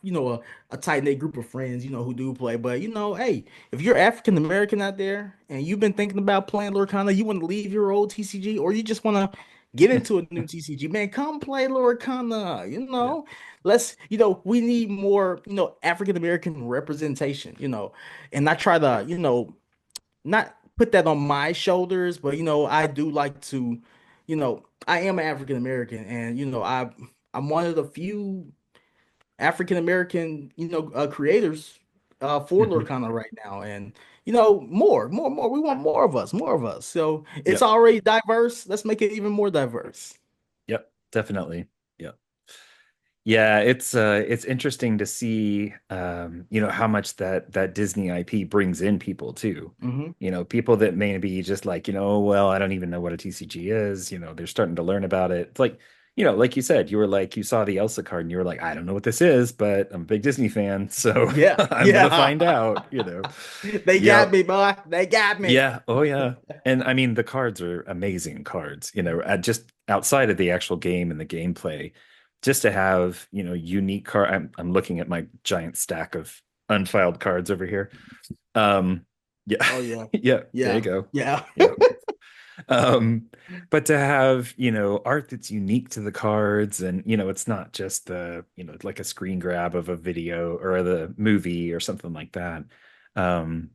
a tight-knit group of friends, who do play. But, hey, if you're African American out there and you've been thinking about playing Lorcana, you want to leave your old TCG or you just want to get into a new TCG, man, come play Lorcana. Yeah. Let's, we need more, African American representation, and I try to, not put that on my shoulders, but, I do like to, I am African American and, I'm one of the few African American, creators for Hmm. Lorcana right now, and more. We want more of us, more of us. So it's Yep. already diverse. Let's make it even more diverse. Yep. Definitely. Yep. Yeah, it's interesting to see you know, how much that Disney IP brings in people too. Hmm. You know, people that may be just like, you know, well, I don't even know what a TCG is, you know, they're starting to learn about it. It's like, you know, like you said, you were like you saw the Elsa card and you were like, I don't know what this is, but I'm a big Disney fan, so Yeah, I'm gonna yeah. find out, you know. They got Yep. me, boy. They got me. Yeah. Oh, yeah. And I mean, the cards are amazing cards, you know, just outside of the actual game and the gameplay, just to have, you know, unique card. I'm looking at my giant stack of unfiled cards over here. Yeah. Oh yeah, Yeah. There you yeah, go. yeah. Yep. Um, but to have, art that's unique to the cards and, it's not just like a screen grab of a video or the movie or something like that. Um,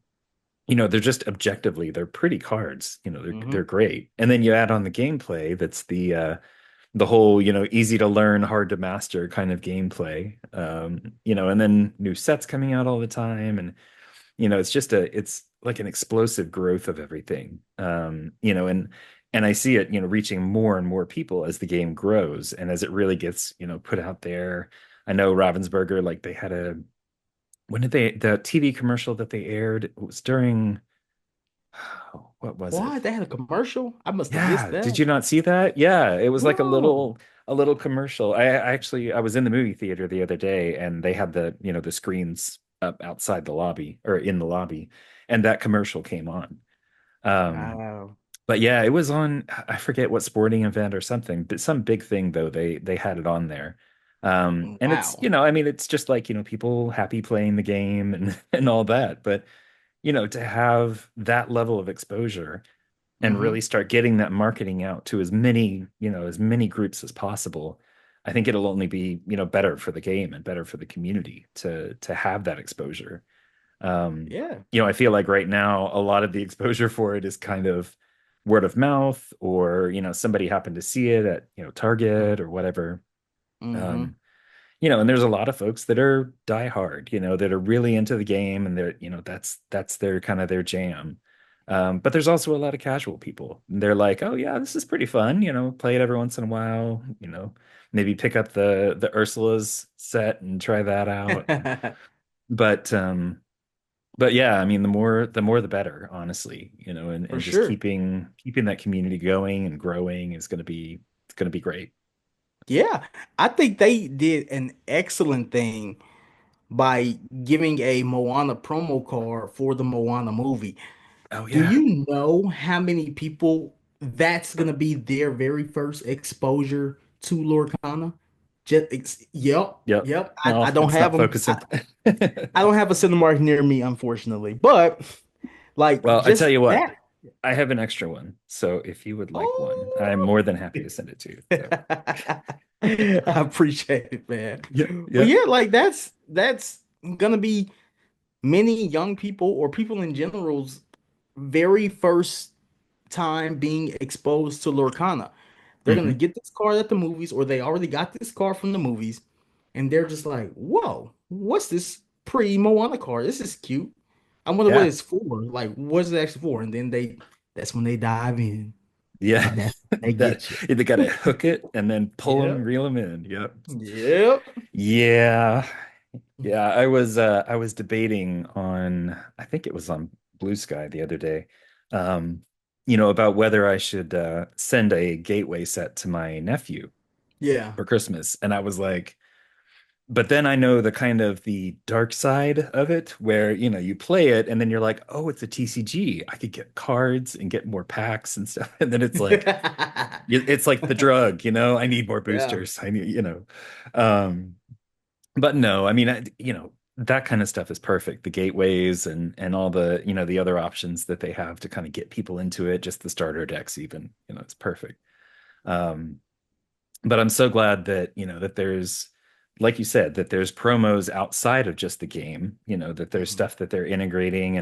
they're just objectively, they're pretty cards, they're Hmm. great. And then you add on the gameplay that's the whole, easy to learn, hard to master kind of gameplay. And then new sets coming out all the time. And it's like an explosive growth of everything. And I see it, reaching more and more people as the game grows and as it really gets, put out there. I know Ravensburger, like they had when did the TV commercial that they aired, it was during, what was it? What? They had a commercial? I must have missed Yeah, did that. you not see that? Yeah, it was like a No. little commercial. I was in the movie theater the other day and they had the screens up outside the lobby or in the lobby and that commercial came on. Um Wow. but yeah, it was on I forget what sporting event or something, but some big thing though they had it on there. And it's, Wow. I mean it's just like, people happy playing the game and and all that, but to have that level of exposure and Hmm. really start getting that marketing out to as many groups as possible, I think it'll only be, better for the game and better for the community to have that exposure. Yeah. I feel like right now a lot of the exposure for it is kind of word of mouth or, somebody happened to see it at, Target or whatever. Hmm. Um, and there's a lot of folks that are die hard, that are really into the game and they're, that's their kind of their jam. But there's also a lot of casual people. They're like, oh yeah, this is pretty fun, play it every once in a while, maybe pick up the Ursula's set and try that out. But but yeah, I mean the more the better, honestly, For and just sure. keeping that community going and growing is it's gonna be great. Yeah. I think they did an excellent thing by giving a Moana promo card for the Moana movie. Oh Do yeah. you know how many people that's gonna be their very first exposure to Lorcana? Yep, Yep. yep. I No, don't it's have not them. focusing. I don't have a Cinemark near me, unfortunately. But like Well, I tell just you what, that. I have an extra one. So if you would like one, I'm Oh, more than happy to send it to you. So I appreciate it, man. yeah, But yeah. yeah, like that's gonna be many young people or people in general's very first time being exposed to Lorcana. They're gonna Hmm. get this card at the movies, or they already got this card from the movies, and they're just like, "Whoa, what's this pre-Moana card? This is cute. I wonder what Yeah. it's for. Like, what's it actually for?" And then that's when they dive in, Yeah. and that's when they That get you. they gotta hook it and then pull them, Yep. reel them in. Yep. Yep. Yeah. Yeah. I was debating on I think it was on Blue Sky the other day. Um, about whether I should send a gateway set to my nephew Yeah. for Christmas. And I was like, but then I know the kind of the dark side of it where, you play it and then you're like, oh, it's a TCG. I could get cards and get more packs and stuff. And then it's like the drug, I need more Yeah. boosters. I need, um, but no, I mean, that kind of stuff is perfect. The gateways and all the, the other options that they have to kind of get people into it, just the starter decks even, it's perfect. Um, but I'm so glad that, that there's, like you said, that there's promos outside of just the game, that there's Mhm. stuff that they're integrating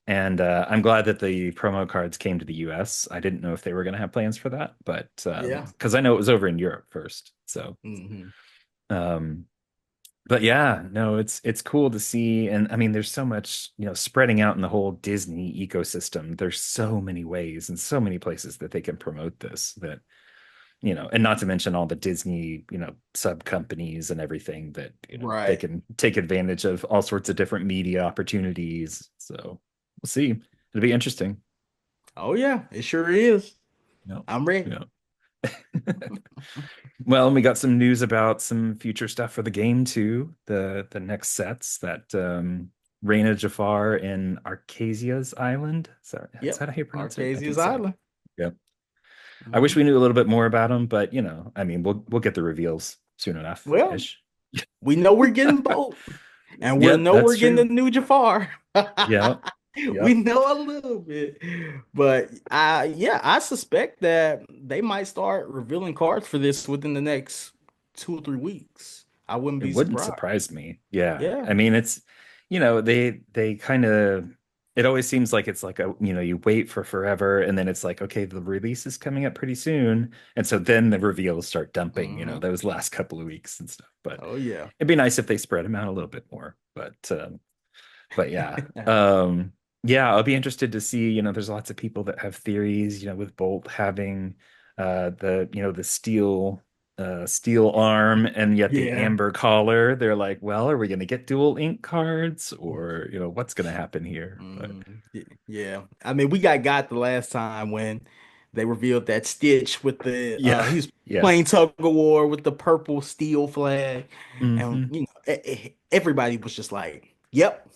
and I'm glad that the promo cards came to the US. I didn't know if they were going to have plans for that, but Yeah. because I know it was over in Europe first. So, Hmm. um, but yeah, no, it's cool to see. And I mean, there's so much, spreading out in the whole Disney ecosystem. There's so many ways and so many places that they can promote this that and not to mention all the Disney, sub companies and everything that, they Right. can take advantage of all sorts of different media opportunities. So we'll see. It'll be interesting. Oh yeah, it sure is. No, I'm ready. yeah. Well, and we got some news about some future stuff for the game too. The next sets that Reina Jafar in Arcasia's Island. So is Yep. that how you pronounce it? I Arcasia's think so. Island. Yep. I wish Hmm. we knew a little bit more about them, but I mean, we'll get the reveals soon enough Well, ish. we know we're getting both, and we Yep, know that's we're getting the true. new Jafar. Yeah. We Yep. know a little bit, but yeah, I suspect that they might start revealing cards for this within the next 2 or 3 weeks. I wouldn't It be wouldn't surprised. surprise me. Yeah. Yeah. I mean, it's, they kind of, it always seems like it's like you wait for forever and then it's like, okay, the release is coming up pretty soon. And so then the reveals start dumping, Hmm. those last couple of weeks and stuff. But Oh yeah. it'd be nice if they spread them out a little bit more. But yeah. Yeah, I'll be interested to see, there's lots of people that have theories, with Bolt having the steel arm and yet the Yeah. amber collar. They're like, well, are we going to get dual ink cards or, what's going to happen here? But Yeah. I mean, we got the last time when they revealed that Stitch with the yeah, he was yeah. playing tug of war with the purple steel flag, and Hmm. everybody was just like, "Yep,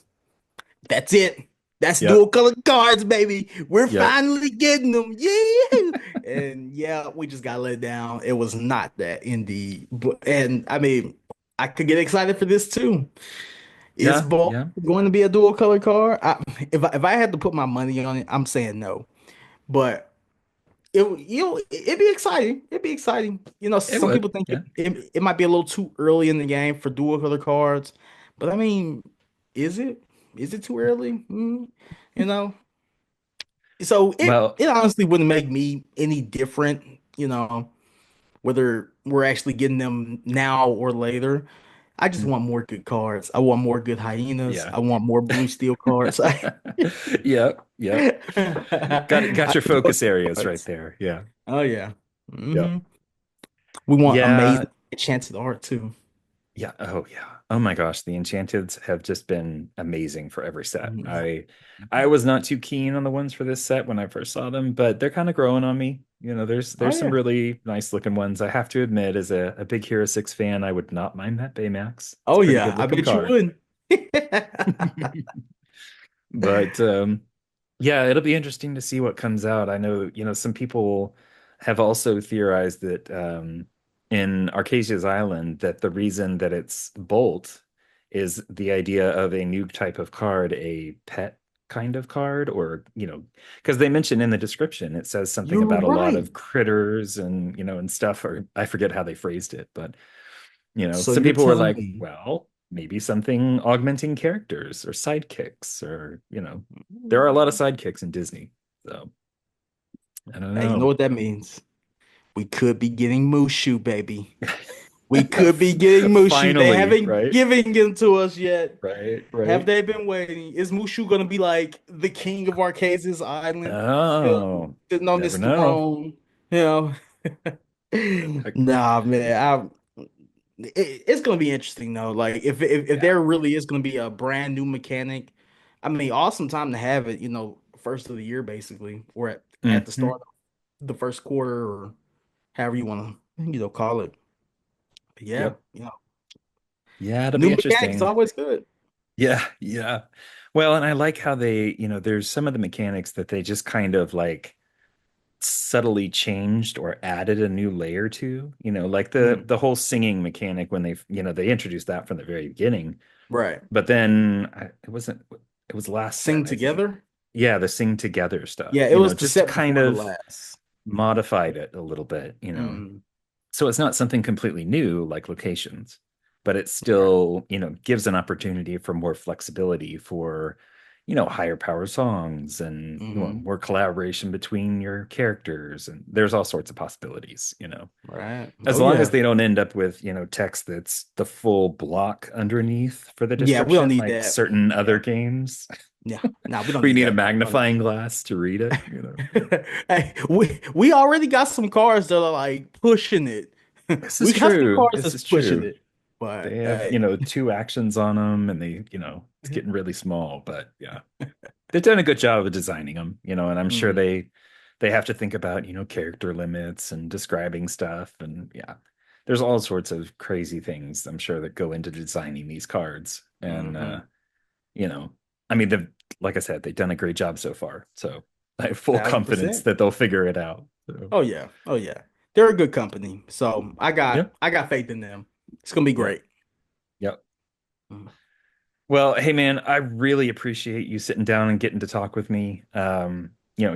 that's it. That's dual Yep. colored cards, baby. We're Yep. finally getting them. Yeah." And yeah, we just got let down. It was not that indeed. And I mean, I could get excited for this too. Is Yeah, ball yeah. going to be a dual color card? If I had to put my money on it, I'm saying no. But it'd be exciting. It'd be exciting. It Some would. people think Yeah. it might be a little too early in the game for dual color cards, but I mean, is it? Is it too early? You know. So it Well, it honestly wouldn't make me any different. Whether we're actually getting them now or later. I just mm, want more good cards. I want more good hyenas. yeah. I want more blue steel cards. Yep, yep. Got I your want focus areas right cards. there. Yeah. Oh yeah. Yep. We want Yeah. amazing enchanted art too. Yeah. Oh yeah. Oh my gosh, the Enchanteds have just been amazing for every set. Mhm. I was not too keen on the ones for this set when I first saw them, but they're kind of growing on me. Oh There's some yeah. really nice looking ones. I have to admit, as a big Hero 6 fan, I would not mind that Baymax. It's a Oh pretty yeah. good I looking bet you card. would. But yeah, it'll be interesting to see what comes out. I know, some people have also theorized that in Arcasia's Island, that the reason that it's Bolt is the idea of a new type of card, a pet kind of card, or, because they mention in the description, it says something You're about a lot right. of critters and stuff, or I forget how they phrased it, but So some you're people were telling like, me. well, maybe something augmenting characters or sidekicks, or, there are a lot of sidekicks in Disney. So I don't Hey, you know know. what that means? We could be getting Mushu, baby. We could be getting Mushu. They Finally, haven't right? given him to us yet. Right, Have right. they been waiting? Is Mushu gonna be like the king of Arceus Island? Oh, Sitting on never this know. throne, you know? Like, Nah, man. It's gonna be interesting though. Like if yeah. there really is gonna be a brand new mechanic, I mean, awesome time to have it. First of the year basically, or at the Hmm. start of the first quarter, or however you want to call it. But yeah, Yep. Yeah, it'll new be mechanic is interesting. always good. Yeah, yeah. Well, and I like how there's some of the mechanics that they just kind of like subtly changed or added a new layer to, like the Mhm. the whole singing mechanic when they introduced that from the very beginning. Right. But then it was last set, Sing I think. together. Yeah, the sing together Yeah, stuff, it was the just set kind before the of last. modified it a little bit. Mm, So it's not something completely new like locations, but it right. still, gives an opportunity for more flexibility for, higher power songs and Hmm. more collaboration between your characters. And there's all sorts of possibilities. Right. As Oh long as yeah. they don't end up with, text that's the full block underneath for the Yeah, we don't description, need like that. certain other Yeah. games, Yeah. Nah, we don't where you need need a that. We don't need magnifying glass to read it. Hey, we already got some cars that are like pushing it. This is We got some true. cars This that's is pushing true. it. But They have, hey. two actions on them and it's getting really small, but yeah. They've done a good job of designing them, and I'm sure Mhm. they have to think about, character limits and describing stuff and yeah. There's all sorts of crazy things I'm sure that go into designing these cards. And Mhm. you know, I mean they've like I said, they've done a great job so far. So I have full confidence 1,000%. that they'll figure it out. So Oh yeah. Oh yeah. They're a good company. So I yeah, got I got faith in them. It's gonna be yeah, great. yeah. Mhm. Well, hey man, I really appreciate you sitting down and getting to talk with me.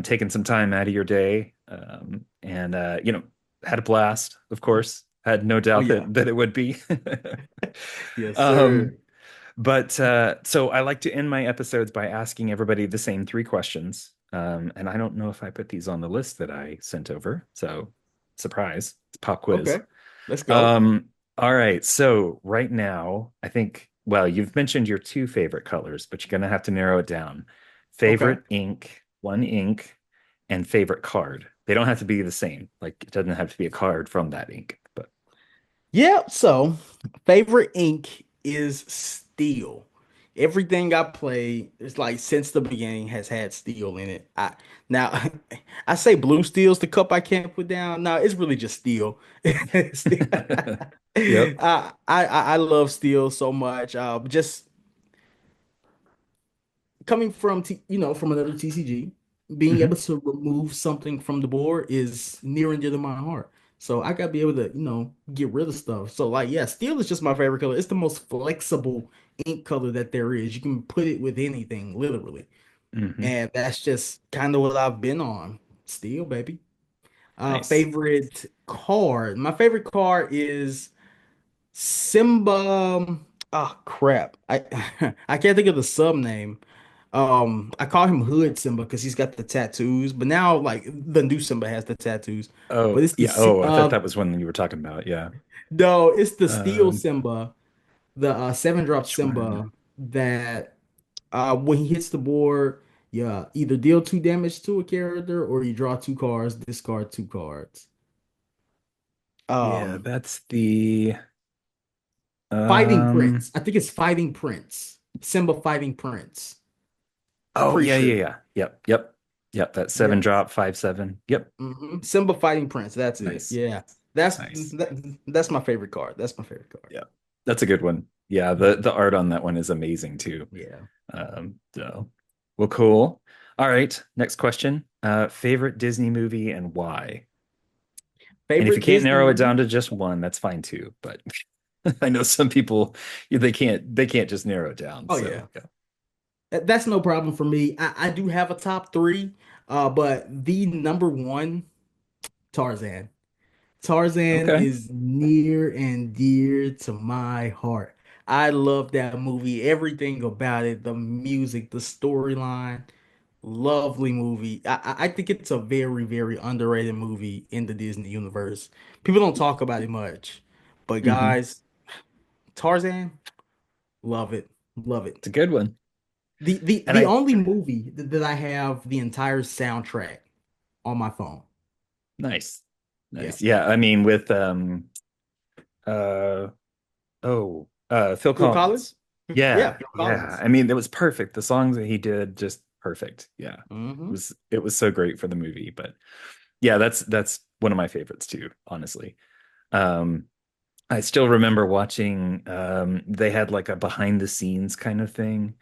Taking some time out of your day. And had a blast, of course. Had no Oh doubt yeah. that it would be. Yes, Um, sir. but so I like to end my episodes by asking everybody the same three questions. And I don't know if I put these on the list that I sent over. So surprise, it's pop quiz. Okay. Let's go. Um, all right. So right now, I think, well, you've mentioned your two favorite colors, but you're gonna have to narrow it down. Okay. Favorite ink, one ink, and favorite card. They don't have to be the same. Like it doesn't have to be a card from that ink, but Yeah, so favorite ink is steel. Everything I play is like since the beginning has had steel in it. Now I say blue steel's the cup I can't put down. No, it's really just steel. yep. I love steel so much. Just coming from from another TCG, being able Hmm. to remove something from the board is near and dear to my heart. So I gotta be able to, get rid of stuff. So like, yeah, steel is just my favorite color. It's the most flexible ink color that there is. You can put it with anything, literally. Hmm. And that's just kind of what I've been on. Steel, baby. Nice. Favorite card. My favorite card is Simba. Oh crap. I I can't think of the sub name. I call him Hood Simba because he's got the tattoos, but now like the new Simba has the tattoos. But Oh, it's the yeah. Oh, I thought that was one you were talking about. Yeah. no, it's the Steel Um, Simba, the seven drop which one? Simba that when he hits the board, yeah, either deal two damage to a character or you draw two cards, discard two cards. Yeah, Um, that's the Fighting um Prince. I think it's Fighting Prince. Simba Fighting Prince. oh Pretty yeah, yeah, sure. yeah. Yep, yep. Yep, that seven Yeah. drop, 5/7. Yep. Simba Fighting Prince. That's it. Nice. Yeah. Nice. That's my favorite card. That's my favorite card. Yeah. That's a good one. Yeah, Oh the art on that one is amazing too. yeah. So well, cool. All right, next question. Favorite Disney movie and why? And if you Favorite can't Disney narrow it movie? down to just one, that's fine too. But I know some people they can't just narrow it down. Oh So yeah. yeah. That's no problem for me. I do have a top three, but the number one, Tarzan. Tarzan Okay. is near and dear to my heart. I love that movie, everything about it, the music, the storyline. Lovely movie. I think it's a very, very underrated movie in the Disney universe. People don't talk about it much, but Hmm. guys, Tarzan, love it, love it. It's a good one. And The I only movie that I have the entire soundtrack on my phone. nice. Yeah, Nice. Yeah, I mean with uh Phil Phil Collins. Collins. Yeah, Yeah, Phil yeah. Collins. I mean, it was perfect. The songs that he did, just perfect. Yeah. Hmm It was so great for the movie. But yeah, that's one of my favorites too, honestly. Um, I still remember watching, they had like a behind the scenes kind of thing.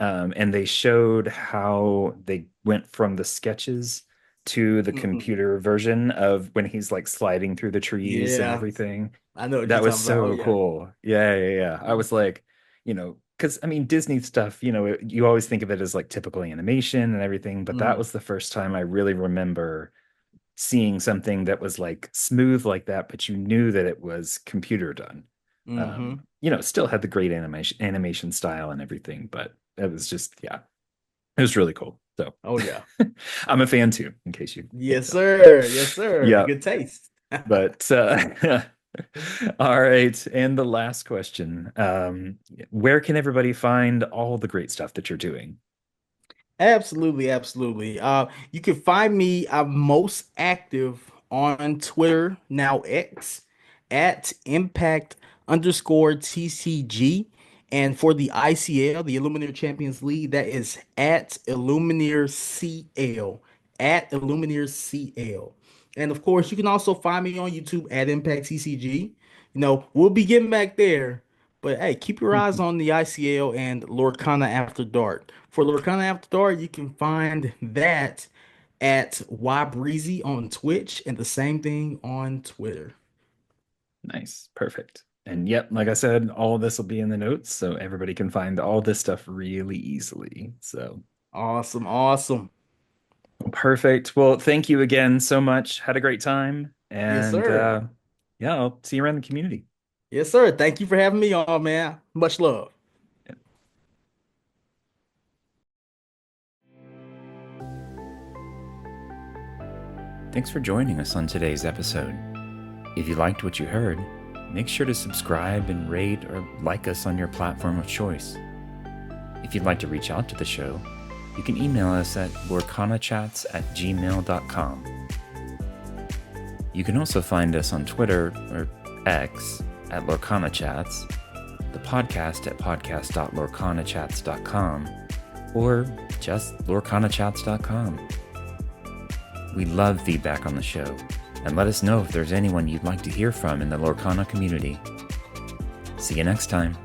And they showed how they went from the sketches to the hmm computer version of when he's like sliding through the trees and Yeah, everything. I know what That you're was talking about. Oh so yeah. cool. Yeah, yeah, yeah. I was like, because I mean, Disney stuff, you always think of it as like typical animation and everything, but that Mm, was the first time I really remember seeing something that was like smooth like that, but you knew that it was computer done. hmm Still had the great animation style and everything, but it was just, yeah, it was really cool. So Oh yeah. I'm a fan too, in case you can't Yes, tell. sir. Yes, sir. Yeah, Good taste. but all right. And the last question. Where can everybody find all the great stuff that you're doing? Absolutely, absolutely. You can find me. I'm most active on Twitter, now X, at impact underscore TCG. And for the ICL, the Illumineer Champions League, that is at Illumineer CL, at Illumineer CL. And of course, you can also find me on YouTube at Impact TCG. We'll be getting back there. But hey, keep your eyes on the ICL and Lorcana After Dark. For Lorcana After Dark, you can find that at YBreezy on Twitch and the same thing on Twitter. Nice. Perfect. And yep, like I said, all of this will be in the notes so everybody can find all this stuff really easily. So Awesome, awesome. perfect. Well, thank you again so much. Had a great time. Yes, And sir. yeah, I'll see you around the community. Yes, sir. Thank you for having me on, man. Much love. Thanks for joining us on today's episode. If you liked what you heard, make sure to subscribe and rate or like us on your platform of choice. If you'd like to reach out to the show, you can email us at lorcanachats@gmail.com. You can also find us on Twitter or X at LorcanaChats, the podcast at podcast.lorcanachats.com, or just lorcanachats.com. We love feedback on the show, and let us know if there's anyone you'd like to hear from in the Lorcana community. See you next time.